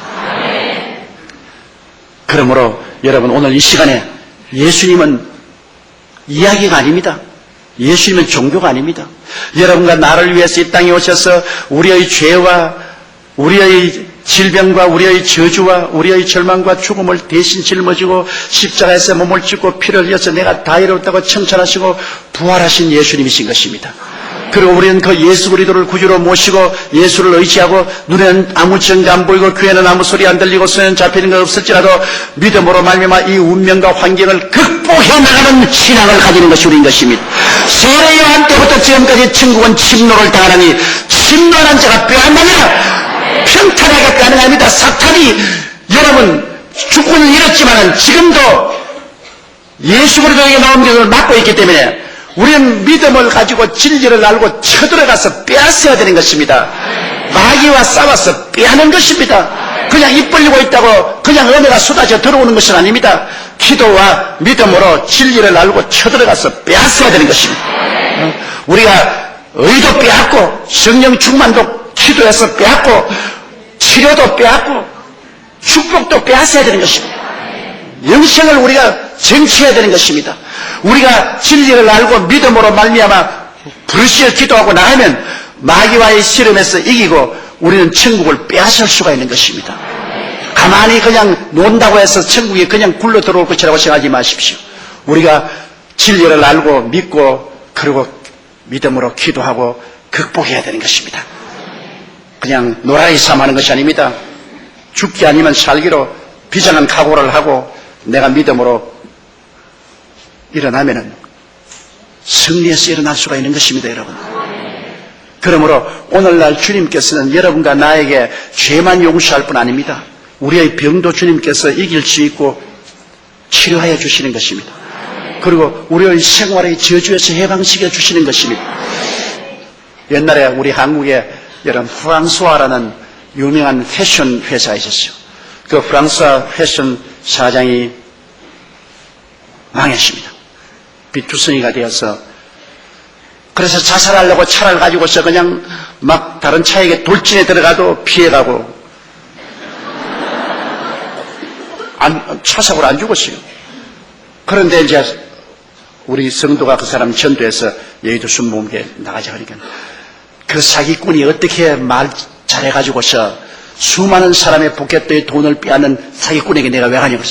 그러므로 여러분 오늘 이 시간에 예수님은 이야기가 아닙니다. 예수님은 종교가 아닙니다. 여러분과 나를 위해서 이 땅에 오셔서 우리의 죄와 우리의 질병과 우리의 저주와 우리의 절망과 죽음을 대신 짊어지고 십자가에서 몸을 찢고 피를 흘려서 내가 다 이뤘다고 칭찬하시고 부활하신 예수님이신 것입니다. 그리고 우리는 그 예수 그리스도를 구주로 모시고 예수를 의지하고 눈에는 아무 증거 안 보이고 귀에는 아무 소리 안 들리고 손에는 잡히는 것 없을지라도 믿음으로 말미암아 이 운명과 환경을 극복해 나가는 신앙을 가지는 것이 우리인 것입니다. 세례 요한 때부터 지금까지 천국은 침노를 당하느니 침노한 자가 빼앗느니라. 평탄하게 가능합니다. 사탄이 여러분 주권을 잃었지만 지금도 예수 그리스도에게 나온 것을 막고 있기 때문에 우리는 믿음을 가지고 진리를 알고 쳐들어가서 빼앗아야 되는 것입니다. 마귀와 싸워서 빼앗는 것입니다. 그냥 입 벌리고 있다고 그냥 은혜가 쏟아져 들어오는 것은 아닙니다. 기도와 믿음으로 진리를 알고 쳐들어가서 빼앗아야 되는 것입니다. 우리가 의도 빼앗고 성령 충만도 기도해서 빼앗고 치료도 빼앗고 축복도 빼앗아야 되는 것입니다. 영생을 우리가 쟁취해야 되는 것입니다. 우리가 진리를 알고 믿음으로 말미암아 부르짖어 기도하고 나가면 마귀와의 씨름에서 이기고 우리는 천국을 빼앗을 수가 있는 것입니다. 가만히 그냥 논다고 해서 천국에 그냥 굴러 들어올 것이라고 생각하지 마십시오. 우리가 진리를 알고 믿고 그리고 믿음으로 기도하고 극복해야 되는 것입니다. 그냥 노라이 삼하는 것이 아닙니다. 죽기 아니면 살기로 비장한 각오를 하고 내가 믿음으로 일어나면은 승리해서 일어날 수가 있는 것입니다, 여러분. 그러므로 오늘날 주님께서는 여러분과 나에게 죄만 용서할 뿐 아닙니다. 우리의 병도 주님께서 이길 수 있고 치료하여 주시는 것입니다. 그리고 우리의 생활의 저주에서 해방시켜 주시는 것입니다. 옛날에 우리 한국에 여러분 프랑스와라는 유명한 패션 회사가 있었어요. 그 프랑스와 패션 사장이 망했습니다. 비투성이가 되어서 그래서 자살하려고 차를 가지고서 그냥 막 다른 차에게 돌진해 들어가도 피해가고 차 사고로 안 죽었어요. 그런데 이제 우리 성도가 그 사람 전도해서 여의도 순복음교회 나가자 그러니까 그 사기꾼이 어떻게 말 잘해가지고서 수많은 사람의 포켓도의 돈을 빼앗는 사기꾼에게 내가 왜 가냐고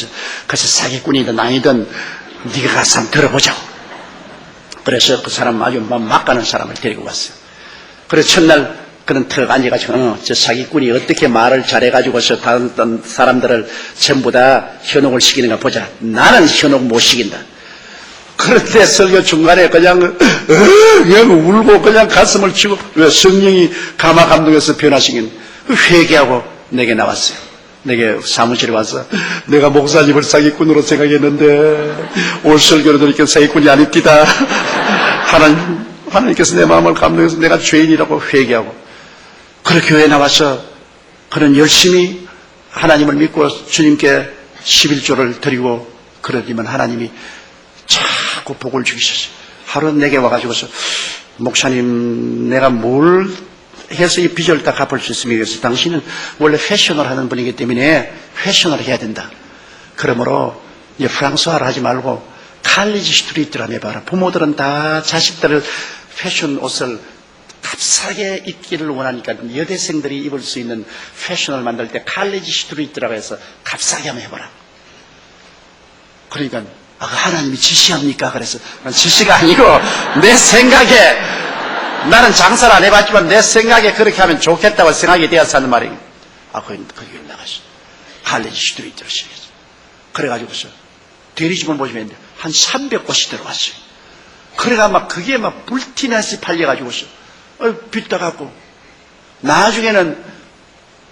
그래서 사기꾼이든 아니든 네가 가서 한번 들어보자고. 그래서 그 사람 아주 막 가는 사람을 데리고 갔어요. 그래서 첫날 그는 턱 앉아가지고 저 사기꾼이 어떻게 말을 잘해가지고서 다른 사람들을 전부 다 현혹을 시키는가 보자. 나는 현혹 못 시킨다. 그런데 설교 중간에 그냥 울고 그냥 가슴을 치고 왜 성령이 감화 감동해서 변화시킨 회개하고 내게 나왔어요. 내게 사무실에 와서 내가 목사님을 사기꾼으로 생각했는데 오늘 설교를 들으니까 사기꾼이 아닙니다. 하나님께서 내 마음을 감동해서 내가 죄인이라고 회개하고 그렇게 교회에 나와서 그는 열심히 하나님을 믿고 주님께 11조를 드리고 그러지만 하나님이 자꾸 복을 주시셨어요. 하루 내게 와가지고서 목사님 내가 뭘 해서 이 빚을 다 갚을 수 있으면 그래서 당신은 원래 패션을 하는 분이기 때문에 패션을 해야 된다. 그러므로 이제 프랑스화를 하지 말고 칼리지 스트리트를 해봐라. 부모들은 다 자식들을 패션 옷을 값싸게 입기를 원하니까 여대생들이 입을 수 있는 패션을 만들 때 칼리지 스트리트라고 해서 값싸게 한번 해봐라. 그러니까 하나님이 지시합니까? 그래서 지시가 아니고 내 생각에 나는 장사를 안 해봤지만 내 생각에 그렇게 하면 좋겠다고 생각이 되어서 하는 말이에요. 거기 나갔어. 칼리지 스트리트로 시작했어. 그래가지고서 대리집을 보시면 한 300곳이 들어왔어요. 그래가 막 그게 막 불티나시 팔려가지고서 빚다 갖고 나중에는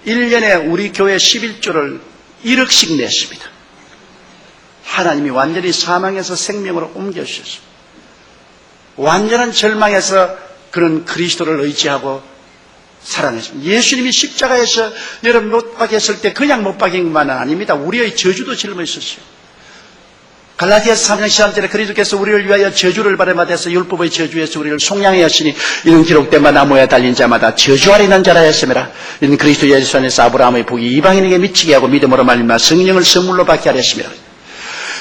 1년에 우리 교회 11조를 1억씩 냈습니다. 하나님이 완전히 사망에서 생명으로 옮겨주셨습니다. 완전한 절망에서 그런 그리스도를 의지하고 살아냈습니다. 예수님이 십자가에서 여러분 못 박혔을 때 그냥 못 박힌 것만은 아닙니다. 우리의 저주도 짊어졌어요. 갈라디아서 3장 13절에 그리스도께서 우리를 위하여 저주를 받아서 율법의 저주에서 우리를 속량하였으니 이는 기록된 바 나무에 달린 자마다 저주 아래 있는 자라 했음이라. 이는 그리스도 예수 안에서 아브라함의 복이 이방인에게 미치게 하고 믿음으로 말미암아 성령을 선물로 받게 하려 했음이라.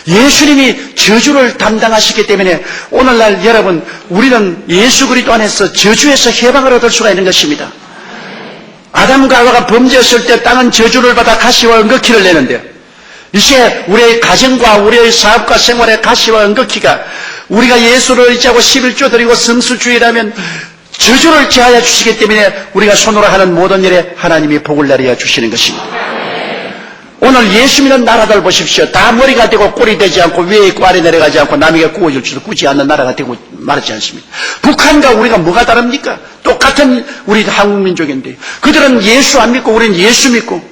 예수님이 저주를 담당하시기 때문에 오늘날 여러분 우리는 예수 그리스도 안에서 저주에서 해방을 얻을 수가 있는 것입니다. 아담과 하와가 범죄했을 때 땅은 저주를 받아 가시와 은거키를 내는데 이제 우리의 가정과 우리의 사업과 생활의 가시와 은거키가 우리가 예수를 의지하고 11조 드리고 성수주의라면 저주를 제하여 주시기 때문에 우리가 손으로 하는 모든 일에 하나님이 복을 내려 주시는 것입니다. 오늘 예수 믿는 나라들 보십시오. 다 머리가 되고 꼴이 되지 않고 위에 있고 아래 내려가지 않고 남에게 구워줄 줄도 꾸지 않는 나라가 되고 말하지 않습니다. 북한과 우리가 뭐가 다릅니까? 똑같은 우리 한국 민족인데 그들은 예수 안 믿고 우리는 예수 믿고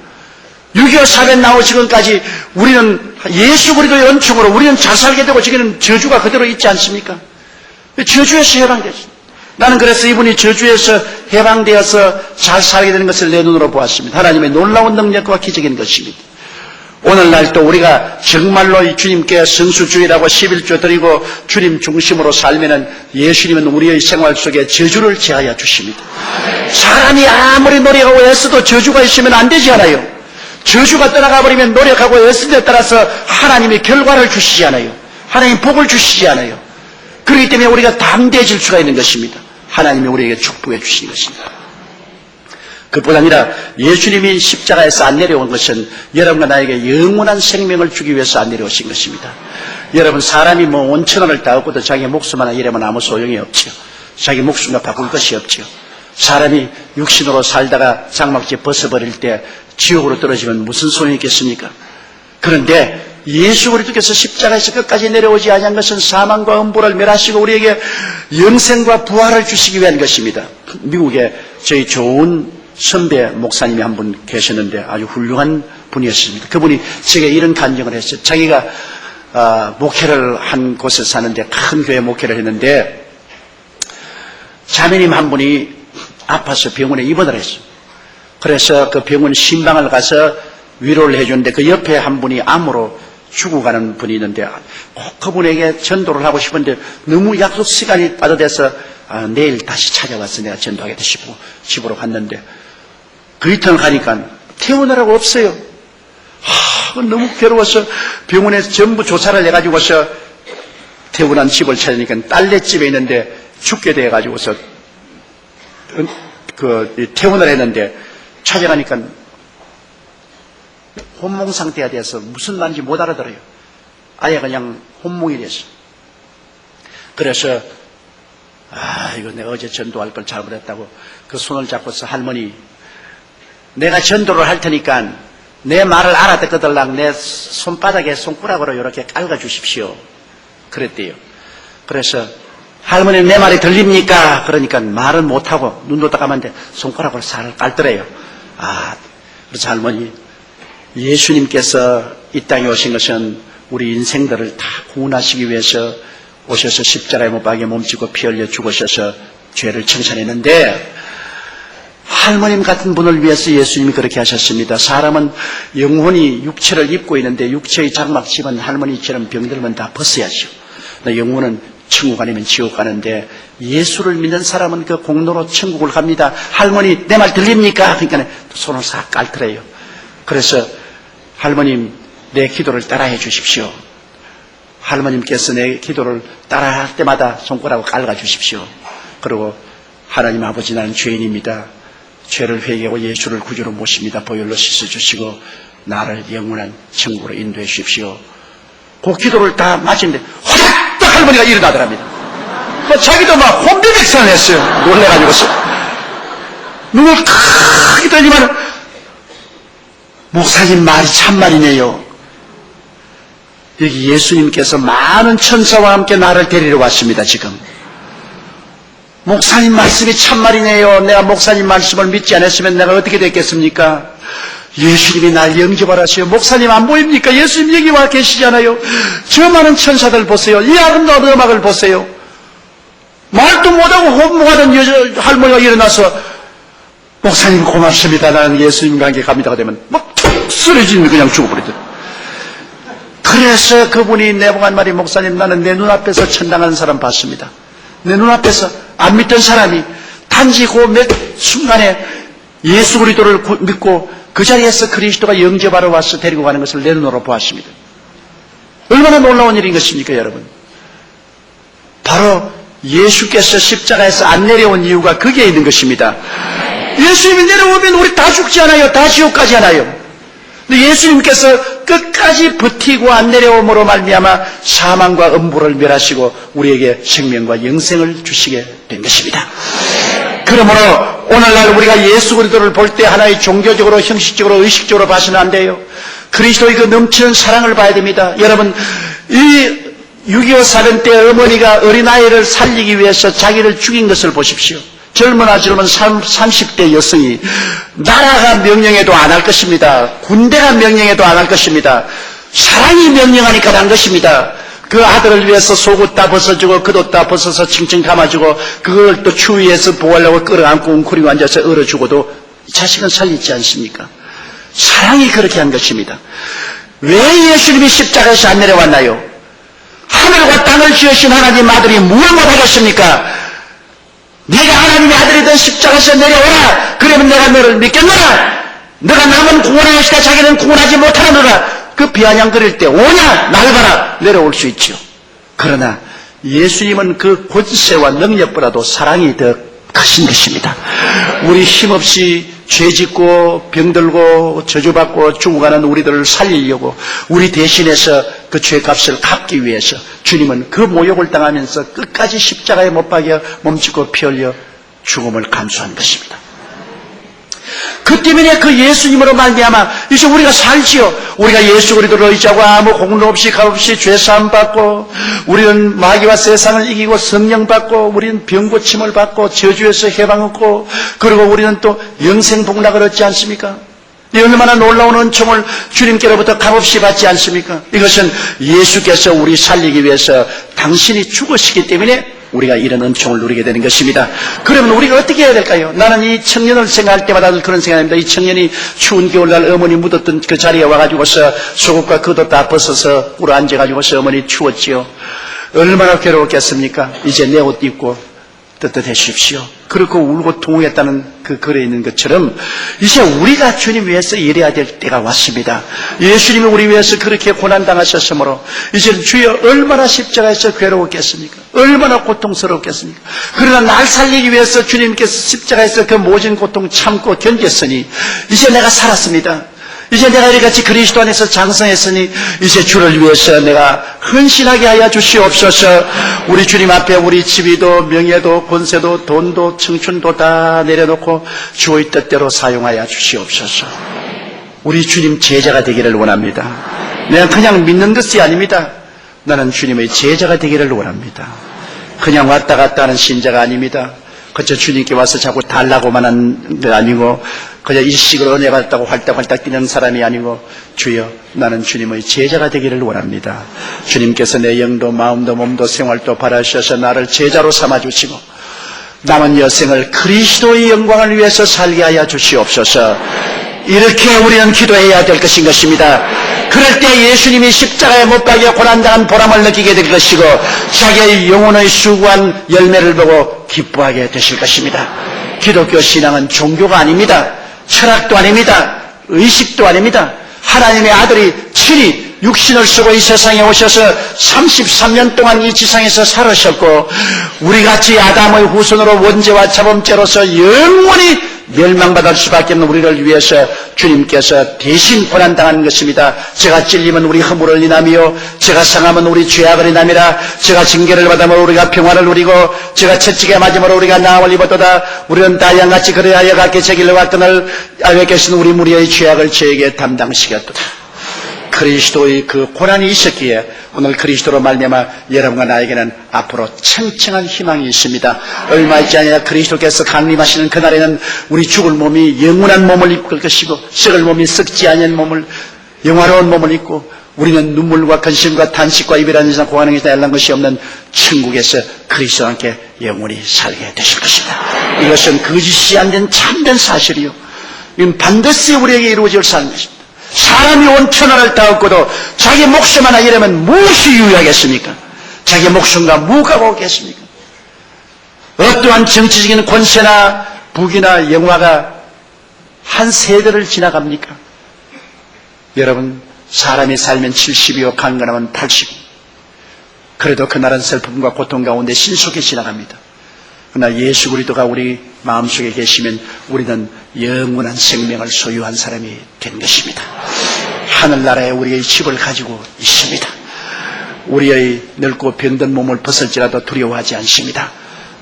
6.25 사변 나오 지금까지 우리는 예수 그리스도의 은총으로 우리는 잘 살게 되고 지금은 저주가 그대로 있지 않습니까? 저주에서 해방됐습니다. 나는 그래서 이분이 저주에서 해방되어서 잘 살게 되는 것을 내 눈으로 보았습니다. 하나님의 놀라운 능력과 기적인 것입니다. 오늘날 또 우리가 정말로 이 주님께 성수주의라고 11조 드리고 주님 중심으로 살면은 예수님은 우리의 생활 속에 저주를 제하여 주십니다. 사람이 아무리 노력하고 애써도 저주가 있으면 안 되지 않아요. 저주가 떠나가 버리면 노력하고 애쓴 데 따라서 하나님이 결과를 주시지 않아요. 하나님 복을 주시지 않아요. 그렇기 때문에 우리가 담대해질 수가 있는 것입니다. 하나님이 우리에게 축복해 주시는 것입니다. 그뿐 아니라 예수님이 십자가에서 안 내려온 것은 여러분과 나에게 영원한 생명을 주기 위해서 안 내려오신 것입니다. 여러분, 사람이 뭐 5,000원을 다 얻고도 자기 목숨 하나 잃으면 아무 소용이 없죠. 자기 목숨과 바꿀 것이 없죠. 사람이 육신으로 살다가 장막지 벗어버릴 때 지옥으로 떨어지면 무슨 소용이 있겠습니까? 그런데 예수 그리스도께서 십자가에서 끝까지 내려오지 아니한 것은 사망과 음부를 멸하시고 우리에게 영생과 부활을 주시기 위한 것입니다. 미국에 저희 좋은 선배 목사님이 한 분 계셨는데 아주 훌륭한 분이었습니다. 그분이 제게 이런 간증을 했어요. 자기가 목회를 한 곳에 사는데 큰 교회 목회를 했는데 자매님 한 분이 아파서 병원에 입원을 했어요. 그래서 그 병원 신방을 가서 위로를 해주는데 그 옆에 한 분이 암으로 죽어가는 분이 있는데 꼭 그분에게 전도를 하고 싶은데 너무 약속 시간이 빠져돼서 내일 다시 찾아와서 내가 전도하겠다 싶고 집으로 갔는데 그 이틀 가니까 퇴원하라고 없어요. 너무 괴로워서 병원에서 전부 조사를 해가지고서 퇴원한 집을 찾으니까 딸네 집에 있는데 죽게 돼가지고서 퇴원을 했는데 찾아가니까 혼몽 상태가 돼서 무슨 말인지 못 알아들어요. 아예 그냥 혼몽이 됐어. 그래서 이거 내가 어제 전도할 걸 잘못했다고 그 손을 잡고서 할머니 내가 전도를 할 테니까 내 말을 알아듣거들랑 내 손바닥에 손가락으로 이렇게 깔아 주십시오. 그랬대요. 그래서 할머니 내 말이 들립니까? 그러니까 말은 못하고 눈도 따가만데 손가락으로 살 깔더래요. 그래서 할머니 예수님께서 이 땅에 오신 것은 우리 인생들을 다 구원하시기 위해서 오셔서 십자가에 못 박여 몸지고 피 흘려 죽으셔서 죄를 청산했는데 할머님 같은 분을 위해서 예수님이 그렇게 하셨습니다. 사람은 영혼이 육체를 입고 있는데 육체의 장막 집은 할머니처럼 병들면 다 벗어야죠. 영혼은 천국 아니면 지옥 가는데 예수를 믿는 사람은 그 공로로 천국을 갑니다. 할머니 내 말 들립니까? 그러니까 손을 싹 깔더래요. 그래서 할머님 내 기도를 따라해 주십시오. 할머님께서 내 기도를 따라할 때마다 손가락을 깔아 주십시오. 그리고 하나님 아버지 나는 죄인입니다. 죄를 회개하고 예수를 구주로 모십니다. 보혈로 씻어주시고 나를 영원한 천국으로 인도해 주십시오. 그 기도를 다 마치는데 허락딱 할머니가 일어나더랍니다. 자기도 막 혼비백산을 했어요. 놀래가지고서 눈을 크게 뜨지만 목사님 말이 참말이네요. 여기 예수님께서 많은 천사와 함께 나를 데리러 왔습니다. 지금 목사님 말씀이 참말이네요. 내가 목사님 말씀을 믿지 않았으면 내가 어떻게 됐겠습니까? 예수님이 날 영접하라시오. 목사님 안 보입니까? 예수님 여기 와 계시잖아요. 저 많은 천사들 보세요. 이 아름다운 음악을 보세요. 말도 못하고 혼모하던 할머니가 일어나서 목사님 고맙습니다. 나는 예수님과 함께 갑니다. 되면 막 툭 쓰러지면 그냥 죽어버리더라고요. 그래서 그분이 내보한 말이 목사님 나는 내 눈앞에서 천당하는 사람 봤습니다. 내 눈앞에서 안 믿던 사람이 단지 그 몇 순간에 예수 그리스도를 믿고 그 자리에서 그리스도가 영접하러 와서 데리고 가는 것을 내 눈으로 보았습니다. 얼마나 놀라운 일인 것입니까 여러분? 바로 예수께서 십자가에서 안 내려온 이유가 거기에 있는 것입니다. 예수님이 내려오면 우리 다 죽지 않아요. 다 지옥 가지 않아요. 근데 예수님께서 끝까지 버티고 안 내려옴으로 말미암아 사망과 음부를 멸하시고 우리에게 생명과 영생을 주시게 된 것입니다. 그러므로 오늘날 우리가 예수 그리스도를 볼 때 하나의 종교적으로 형식적으로 의식적으로 봐서는 안 돼요. 그리스도의 그 넘치는 사랑을 봐야 됩니다. 여러분 이 6.25 사변 때 어머니가 어린아이를 살리기 위해서 자기를 죽인 것을 보십시오. 젊은 30대 여성이 나라가 명령해도 안 할 것입니다. 군대가 명령해도 안 할 것입니다. 사랑이 명령하니까 한 것입니다. 그 아들을 위해서 속옷 다 벗어주고 겉옷 다 벗어서 칭칭 감아주고 그걸 또 추위에서 보호하려고 끌어안고 웅크리고 앉아서 얼어주고도 자식은 살리지 않습니까? 사랑이 그렇게 한 것입니다. 왜 예수님이 십자가에서 안 내려왔나요? 하늘과 땅을 지으신 하나님 아들이 뭘 못하겠습니까? 네가 하나님의 아들이든 십자가에서 내려오라. 그러면 내가 너를 믿겠노라. 너가 남은 구원하시다 자기는 구원하지 못하느라. 그 비아냥거릴 때 오냐 날 봐라 내려올 수 있죠. 그러나 예수님은 그 권세와 능력보다도 사랑이 더 크신 것입니다. 우리 힘없이 죄짓고 병들고 저주받고 죽어가는 우리들을 살리려고 우리 대신해서 그 죄값을 갚기 위해서 주님은 그 모욕을 당하면서 끝까지 십자가에 못 박여 몸짓고 피 흘려 죽음을 감수한 것입니다. 그 때문에 그 예수님으로 말미암아 이제 우리가 살지요. 우리가 예수 그리스도를 의지하고 아무 공로 없이 값 없이 죄사함 받고 우리는 마귀와 세상을 이기고 성령 받고 우리는 병고침을 받고 저주에서 해방 얻고 그리고 우리는 또 영생 복락을 얻지 않습니까? 이 얼마나 놀라운 은총을 주님께로부터 값없이 받지 않습니까? 이것은 예수께서 우리 살리기 위해서 당신이 죽으시기 때문에 우리가 이런 은총을 누리게 되는 것입니다. 그러면 우리가 어떻게 해야 될까요? 나는 이 청년을 생각할 때마다 그런 생각입니다. 이 청년이 추운 겨울날 어머니 묻었던 그 자리에 와가지고서 속옷과 겉옷 다 벗어서 꿇어 앉아가지고서 어머니 추웠지요. 얼마나 괴로웠겠습니까? 이제 내 옷 입고 떳떳해주십시오. 그렇고 울고 통곡했다는 그 글에 있는 것처럼 이제 우리가 주님 위해서 일해야 될 때가 왔습니다. 예수님이 우리 위해서 그렇게 고난당하셨으므로 이제 주여 얼마나 십자가에서 괴로웠겠습니까? 얼마나 고통스럽겠습니까? 그러나 날 살리기 위해서 주님께서 십자가에서 그 모진 고통 참고 견뎠으니 이제 내가 살았습니다. 이제 내가 이같이 그리스도 안에서 장성했으니 이제 주를 위해서 내가 헌신하게 하여 주시옵소서. 우리 주님 앞에 우리 지위도 명예도 권세도 돈도 청춘도 다 내려놓고 주의 뜻대로 사용하여 주시옵소서. 우리 주님 제자가 되기를 원합니다. 내가 그냥 믿는 것이 아닙니다. 나는 주님의 제자가 되기를 원합니다. 그냥 왔다 갔다 하는 신자가 아닙니다. 그저 주님께 와서 자꾸 달라고만 하는 게 아니고 그저 일식으로 은혜 받았다고 활딱활딱 뛰는 사람이 아니고 주여 나는 주님의 제자가 되기를 원합니다. 주님께서 내 영도 마음도 몸도 생활도 바라셔서 나를 제자로 삼아주시고 남은 여생을 그리스도의 영광을 위해서 살게 하여 주시옵소서. 이렇게 우리는 기도해야 될 것인 것입니다. 그럴 때 예수님이 십자가에 못 박여 고난당한 보람을 느끼게 될 것이고 자기의 영혼의 수고한 열매를 보고 기뻐하게 되실 것입니다. 기독교 신앙은 종교가 아닙니다. 철학도 아닙니다. 의식도 아닙니다. 하나님의 아들이 친히 육신을 쓰고 이 세상에 오셔서 33년 동안 이 지상에서 살으셨고 우리같이 아담의 후손으로 원죄와 자범죄로서 영원히 멸망받을 수밖에 없는 우리를 위해서 주님께서 대신 고난당하는 것입니다. 제가 찔리면 우리 허물을 인하며 제가 상하면 우리 죄악을 인함이라. 제가 징계를 받으면 우리가 평화를 누리고 제가 채찍에 맞음으로 우리가 나음을 입었도다. 우리는 다 양같이 그래야 하여 각기 제 길로 갔거늘 아외 계신 우리 무리의 죄악을 저에게 담당시켰도다. 그리스도의 그 고난이 있었기에 오늘 그리스도로 말미암아 여러분과 나에게는 앞으로 청청한 희망이 있습니다. 얼마 있지 않아 그리스도께서 강림하시는 그날에는 우리 죽을 몸이 영원한 몸을 입을 것이고 썩을 몸이 썩지 않은 몸을 영화로운 몸을 입고 우리는 눈물과 근심과 탄식과 이별하는 이상 고하는 것이 날란 것이 없는 천국에서 그리스도와 함께 영원히 살게 되실 것입니다. 이것은 거짓이 안 된 참된 사실이요 이건 반드시 우리에게 이루어질 삶입니다. 사람이 온 천하를 다 얻고도 자기 목숨 하나 잃으면 무엇이 유의하겠습니까? 자기 목숨과 무엇가 오겠습니까? 어떠한 정치적인 권세나 부귀나 영화가 한 세대를 지나갑니까? 여러분 사람이 살면 70이요 강건하면 80. 그래도 그날은 슬픔과 고통 가운데 신속히 지나갑니다. 그러나 예수 그리스도가 우리 마음속에 계시면 우리는 영원한 생명을 소유한 사람이 된 것입니다. 하늘나라에 우리의 집을 가지고 있습니다. 우리의 늙고 병든 몸을 벗을지라도 두려워하지 않습니다.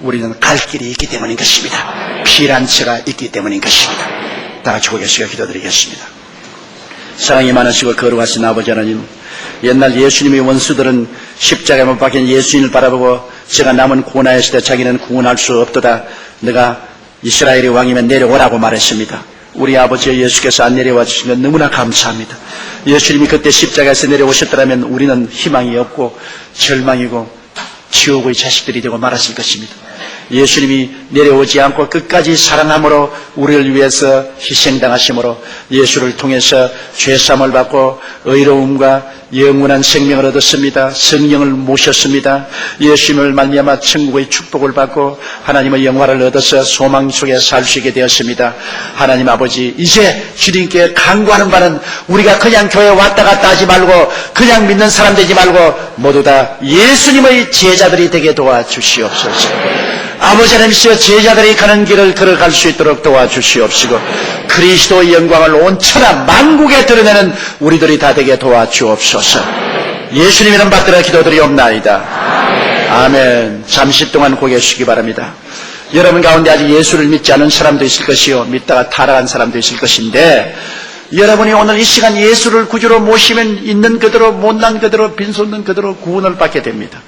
우리는 갈 길이 있기 때문인 것입니다. 피란처가 있기 때문인 것입니다. 다 같이 고개숙여 기도드리겠습니다. 사랑이 많으시고 거룩하신 아버지 하나님, 옛날 예수님의 원수들은 십자가에 못 박힌 예수님을 바라보고 제가 남은 구원하였을 때 자기는 구원할 수 없도다. 내가 이스라엘의 왕이면 내려오라고 말했습니다. 우리 아버지 예수께서 안 내려와 주신 건 너무나 감사합니다. 예수님이 그때 십자가에서 내려오셨더라면 우리는 희망이 없고 절망이고 지옥의 자식들이 되고 말았을 것입니다. 예수님이 내려오지 않고 끝까지 사랑함으로 우리를 위해서 희생당하심으로 예수를 통해서 죄사함을 받고 의로움과 영원한 생명을 얻었습니다. 성령을 모셨습니다. 예수님을 말미암아 천국의 축복을 받고 하나님의 영화를 얻어서 소망 속에 살 수 있게 되었습니다. 하나님 아버지, 이제 주님께 간구하는 바는 우리가 그냥 교회 왔다 갔다 하지 말고 그냥 믿는 사람 되지 말고 모두 다 예수님의 제자들이 되게 도와주시옵소서. 아버지 하나님이시여, 제자들이 가는 길을 걸어갈 수 있도록 도와주시옵시고 그리스도의 영광을 온 천하 만국에 드러내는 우리들이 다 되게 도와주옵소서. 예수님 이름 받들어 기도드리옵나이다. 아멘. 잠시 동안 고개 숙이기 바랍니다. 여러분 가운데 아직 예수를 믿지 않은 사람도 있을 것이요, 믿다가 타락한 사람도 있을 것인데, 여러분이 오늘 이 시간 예수를 구주로 모시면 있는 그대로 못난 그대로 빈손 그대로 구원을 받게 됩니다.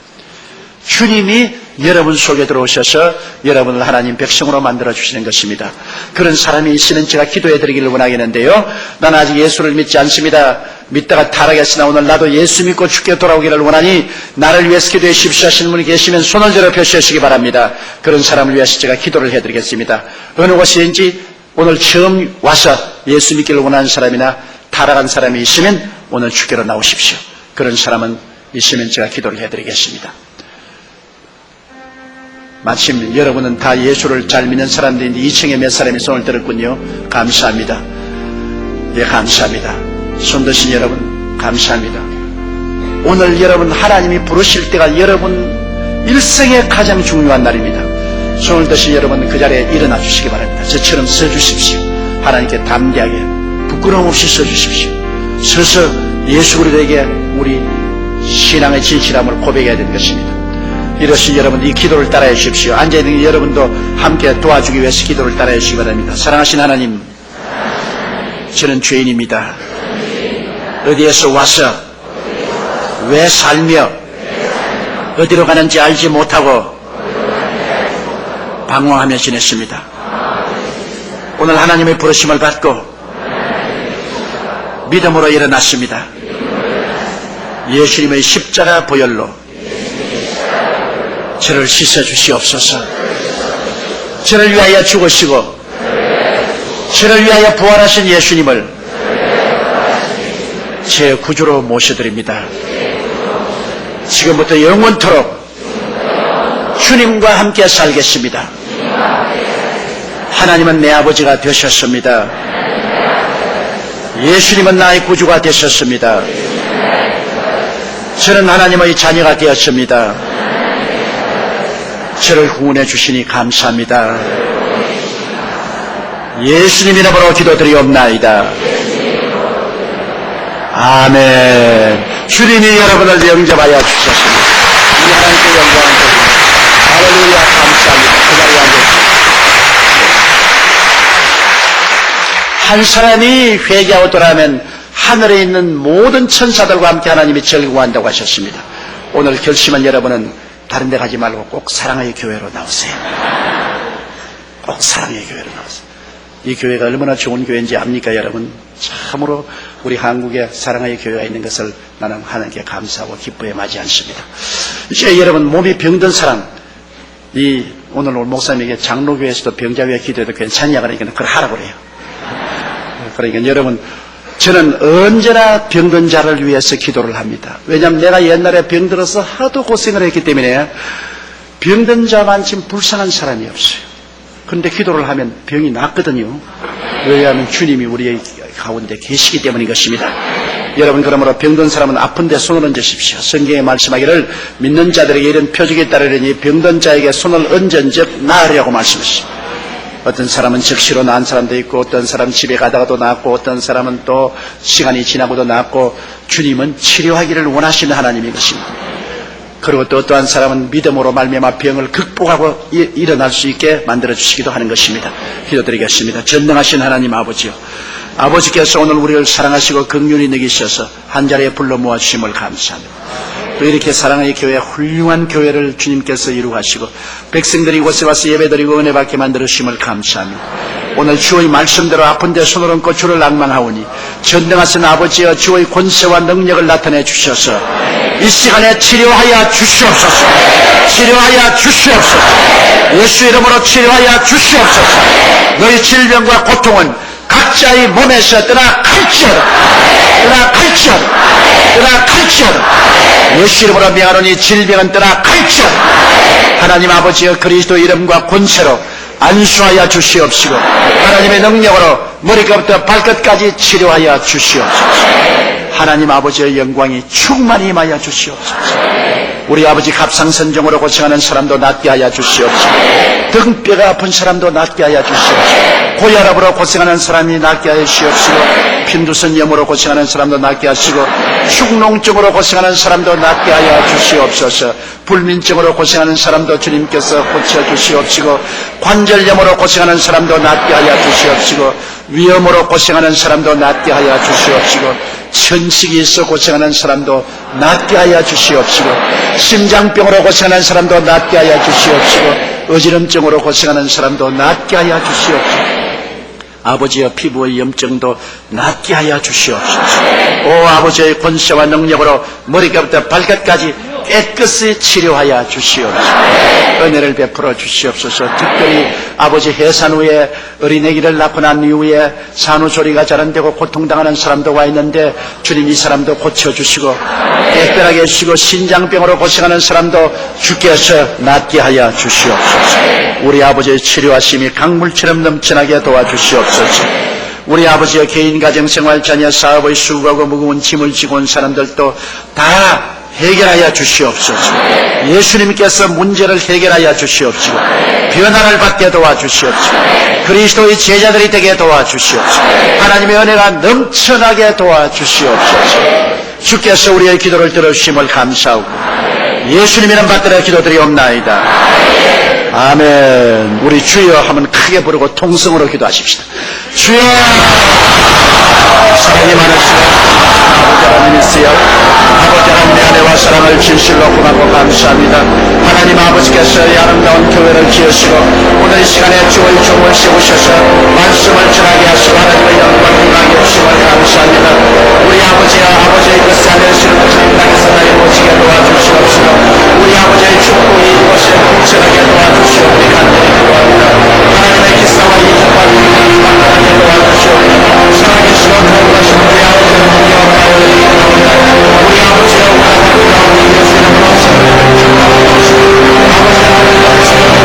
주님이 여러분 속에 들어오셔서 여러분을 하나님 백성으로 만들어주시는 것입니다. 그런 사람이 있으면 제가 기도해드리기를 원하겠는데요. 나는 아직 예수를 믿지 않습니다. 믿다가 타락했으나 오늘 나도 예수 믿고 죽게 돌아오기를 원하니 나를 위해서 기도해 주십시오 하시는 분이 계시면 손을 들어 펴주시기 바랍니다. 그런 사람을 위해서 제가 기도를 해드리겠습니다. 어느 곳이든지 오늘 처음 와서 예수 믿기를 원하는 사람이나 타락한 사람이 있으면 오늘 주께로 나오십시오. 그런 사람은 있으면 제가 기도를 해드리겠습니다. 마침 여러분은 다 예수를 잘 믿는 사람들인데 2층에 몇 사람이 손을 들었군요. 감사합니다. 예, 감사합니다. 손 드신 여러분 감사합니다. 오늘 여러분 하나님이 부르실 때가 여러분 일생의 가장 중요한 날입니다. 손을 드신 여러분 그 자리에 일어나 주시기 바랍니다. 저처럼 서 주십시오. 하나님께 담대하게 부끄러움 없이 서 주십시오. 서서 예수 그리스도에게 우리 신앙의 진실함을 고백해야 되는 것입니다. 이러신 여러분 이 기도를 따라해 주십시오. 앉아있는 여러분도 함께 도와주기 위해서 기도를 따라해 주시기 바랍니다. 사랑하신 하나님, 저는 죄인입니다. 어디에서 와서 왜 살며 어디로 가는지 알지 못하고 방황하며 지냈습니다. 오늘 하나님의 부르심을 받고 믿음으로 일어났습니다. 예수님의 십자가 보혈로 저를 씻어주시옵소서. 저를 위하여 죽으시고 저를 위하여 부활하신 예수님을 제 구주로 모셔드립니다. 지금부터 영원토록 주님과 함께 살겠습니다. 하나님은 내 아버지가 되셨습니다. 예수님은 나의 구주가 되셨습니다. 저는 하나님의 자녀가 되었습니다. 저를 구원해 주시니 감사합니다. 예수님 이름으로 기도드리옵나이다. 아멘. 주님이 여러분을 영접하여 주셨습니다. 이 하나님께 영광을 드립니다. 할렐루야. 감사합니다. 그 자리에 앉으십시오. 한 사람이 회개하고 돌아오면 하늘에 있는 모든 천사들과 함께 하나님이 즐거워한다고 하셨습니다. 오늘 결심한 여러분은 다른 데 가지 말고 꼭 사랑의 교회로 나오세요. 꼭 사랑의 교회로 나오세요. 이 교회가 얼마나 좋은 교회인지 압니까 여러분? 참으로 우리 한국에 사랑의 교회가 있는 것을 나는 하나님께 감사하고 기뻐해 마지 않습니다. 이제 여러분 몸이 병든 사람, 오늘 목사님에게 장로교회에서도 병자위에 기도해도 괜찮냐 그러니까 그걸 하라고 그래요. 그러니까 여러분, 저는 언제나 병든 자를 위해서 기도를 합니다. 왜냐하면 내가 옛날에 병들어서 하도 고생을 했기 때문에 병든 자만큼 불쌍한 사람이 없어요. 그런데 기도를 하면 병이 낫거든요. 왜냐하면 주님이 우리 가운데 계시기 때문인 것입니다. 여러분 그러므로 병든 사람은 아픈데 손을 얹으십시오. 성경에 말씀하기를 믿는 자들에게 이런 표적이 따르려니 병든 자에게 손을 얹은 즉 나으려고 말씀하십니다. 어떤 사람은 즉시로 나은 사람도 있고 어떤 사람은 집에 가다가도 나았고 어떤 사람은 또 시간이 지나고도 나았고 주님은 치료하기를 원하시는 하나님인 것입니다. 그리고 또 어떠한 사람은 믿음으로 말미암아 병을 극복하고 일어날 수 있게 만들어주시기도 하는 것입니다. 기도드리겠습니다. 전능하신 하나님 아버지요, 아버지께서 오늘 우리를 사랑하시고 긍휼히 여기셔서 한자리에 불러 모아주심을 감사합니다. 또 이렇게 사랑의 교회, 훌륭한 교회를 주님께서 이루하시고 백성들이 이곳에 와서 예배드리고 은혜 받게 만들으심을 감사합니다. 오늘 주의 말씀대로 아픈 데 손을 얹고 주를 낭만하오니 전능하신 아버지여 주의 권세와 능력을 나타내 주셔서 이 시간에 치료하여 주시옵소서. 치료하여 주시옵소서. 예수 이름으로 치료하여 주시옵소서. 너희 질병과 고통은 각자의 몸에서 떠나갈지어다. 떠나갈지어다. 떠나갈지어다. 예수 이름으로 명하노니 질병은 떠나갈지어다. 하나님 아버지여 그리스도 이름과 권세로 안수하여 주시옵시고 하나님의 능력으로 머리끝부터 발끝까지 치료하여 주시옵소서. 하나님 아버지의 영광이 충만히 임하여 주시옵소서. 우리 아버지 갑상선종으로 고생하는 사람도 낫게 하여 주시옵시고 등뼈가 아픈 사람도 낫게 하여 주시옵시고 고혈압으로 고생하는 사람이 낫게 하여 주시옵시고 핀두선염으로 고생하는 사람도 낫게 하시고 축농증으로 고생하는 사람도 낫게 하여 주시옵소서. 불민증으로 고생하는 사람도 주님께서 고쳐주시옵시고 관절염으로 고생하는 사람도 낫게 하여 주시옵시고 위염으로 고생하는 사람도 낫게 하여 주시옵시고 천식이 있어 고생하는 사람도 낫게 하여 주시옵시고 심장병으로 고생하는 사람도 낫게 하여 주시옵시고 어지럼증으로 고생하는 사람도 낫게 하여 주시옵시고 아버지의 피부의 염증도 낫게 하여 주시옵소서. 오 아버지의 권세와 능력으로 머리끝부터 발끝까지 깨끗이 치료하여 주시옵소서. 은혜를 베풀어 주시옵소서. 특별히 아버지 해산 후에 어린애기를 낳고 난 이후에 산후조리가 잘 안되고 고통당하는 사람도 와 있는데 주님 이 사람도 고쳐주시고 깨끗하게 해주시고 신장병으로 고생하는 사람도 주께서 낫게 하여 주시옵소서. 우리 아버지의 치료하심이 강물처럼 넘쳐나게 도와주시옵소서. 우리 아버지의 개인 가정생활 자녀 사업의 수고하고 무거운 짐을 지고 온 사람들도 다 해결하여 주시옵소서. 예수님께서 문제를 해결하여 주시옵시고 변화를 받게 도와주시옵시고 그리스도의 제자들이 되게 도와주시옵시고 하나님의 은혜가 넘쳐나게 도와주시옵소서. 주께서 우리의 기도를 들어주심을 감사하고 예수님 이름 받들어 기도드리옵나이다. 아멘. 우리 주여 하면 크게 부르고 통성으로 기도하십시다. 주여 사랑이 많으시고 아버지 하나님이시여 아버지 하나님의 은혜와 사랑을 진실로 고맙고 감사합니다. 하나님 아버지께서 이 아름다운 교회를 지으시고 오늘 이 시간에 주의 종을 세우셔서 말씀을 전하게 하시고 하나님의 영광을 임하게 해주심을 감사합니다. 우리 아버지와 아버지의 그 삶의 실험을 땅에서 나의 모시게 도와주시옵시고 우리 아버지의 축복이 이곳에 공생하게 도와주시옵니 간절히 기도합니다. 하나님의 기사와 이적과 위기를 만나게 도와주시옵니 살아계시고 거룩하신 우리 아버지의 능력하여 기도합니다. 우리 아버지의 우리 예수 이름으로 아버지 하나님의 기사와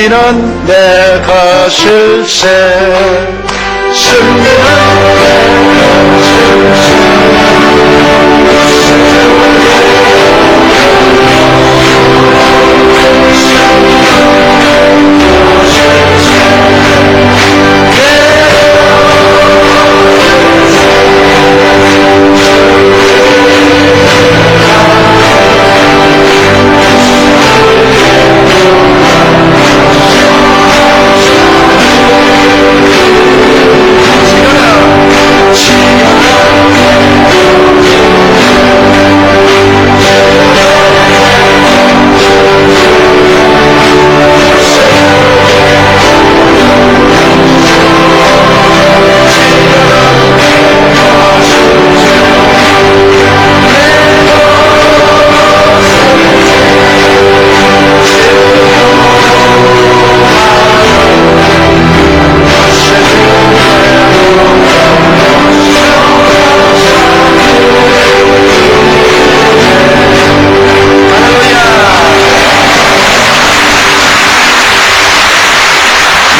승리는 내 것일세. 승리는 내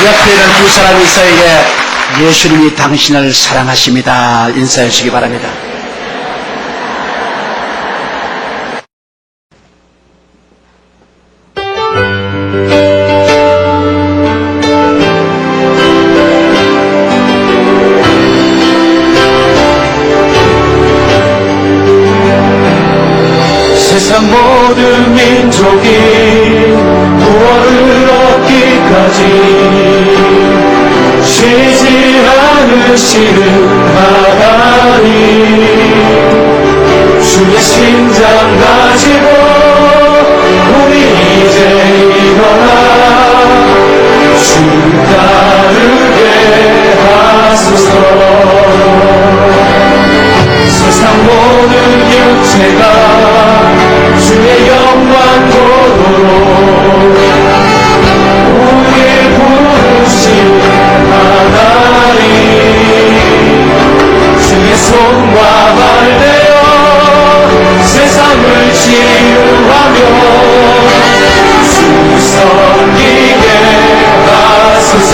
옆에 있는 두 사람 이사에게 예수님이 당신을 사랑하십니다. 인사해 주시기 바랍니다. 세상 모든 민족이 구원을 얻기까지 쉬지 않으시는 하나님, 주의 심장 가지고 우리 이제 일어나 주 따르게 하소서. 세상 모든 육체가 주의 영광 보도록 우리를 부르신 하나님, 주의 손과 발 내어 세상을 치유하며 주 섬기게 하소서.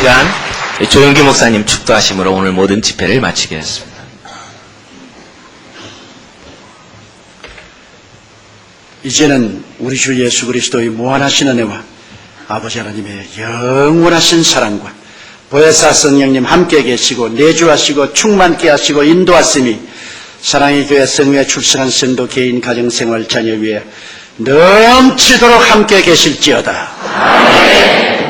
시간 조영기 목사님 축도하심으로 오늘 모든 집회를 마치겠습니다. 이제는 우리 주 예수 그리스도의 무한하신 은혜와 아버지 하나님의 영원하신 사랑과 보혜사 성령님 함께 계시고 내주하시고 충만케 하시고 인도하심이 사랑의 교회 성회에 출석한 성도 개인 가정생활 자녀 위에 넘치도록 함께 계실지어다. 아멘.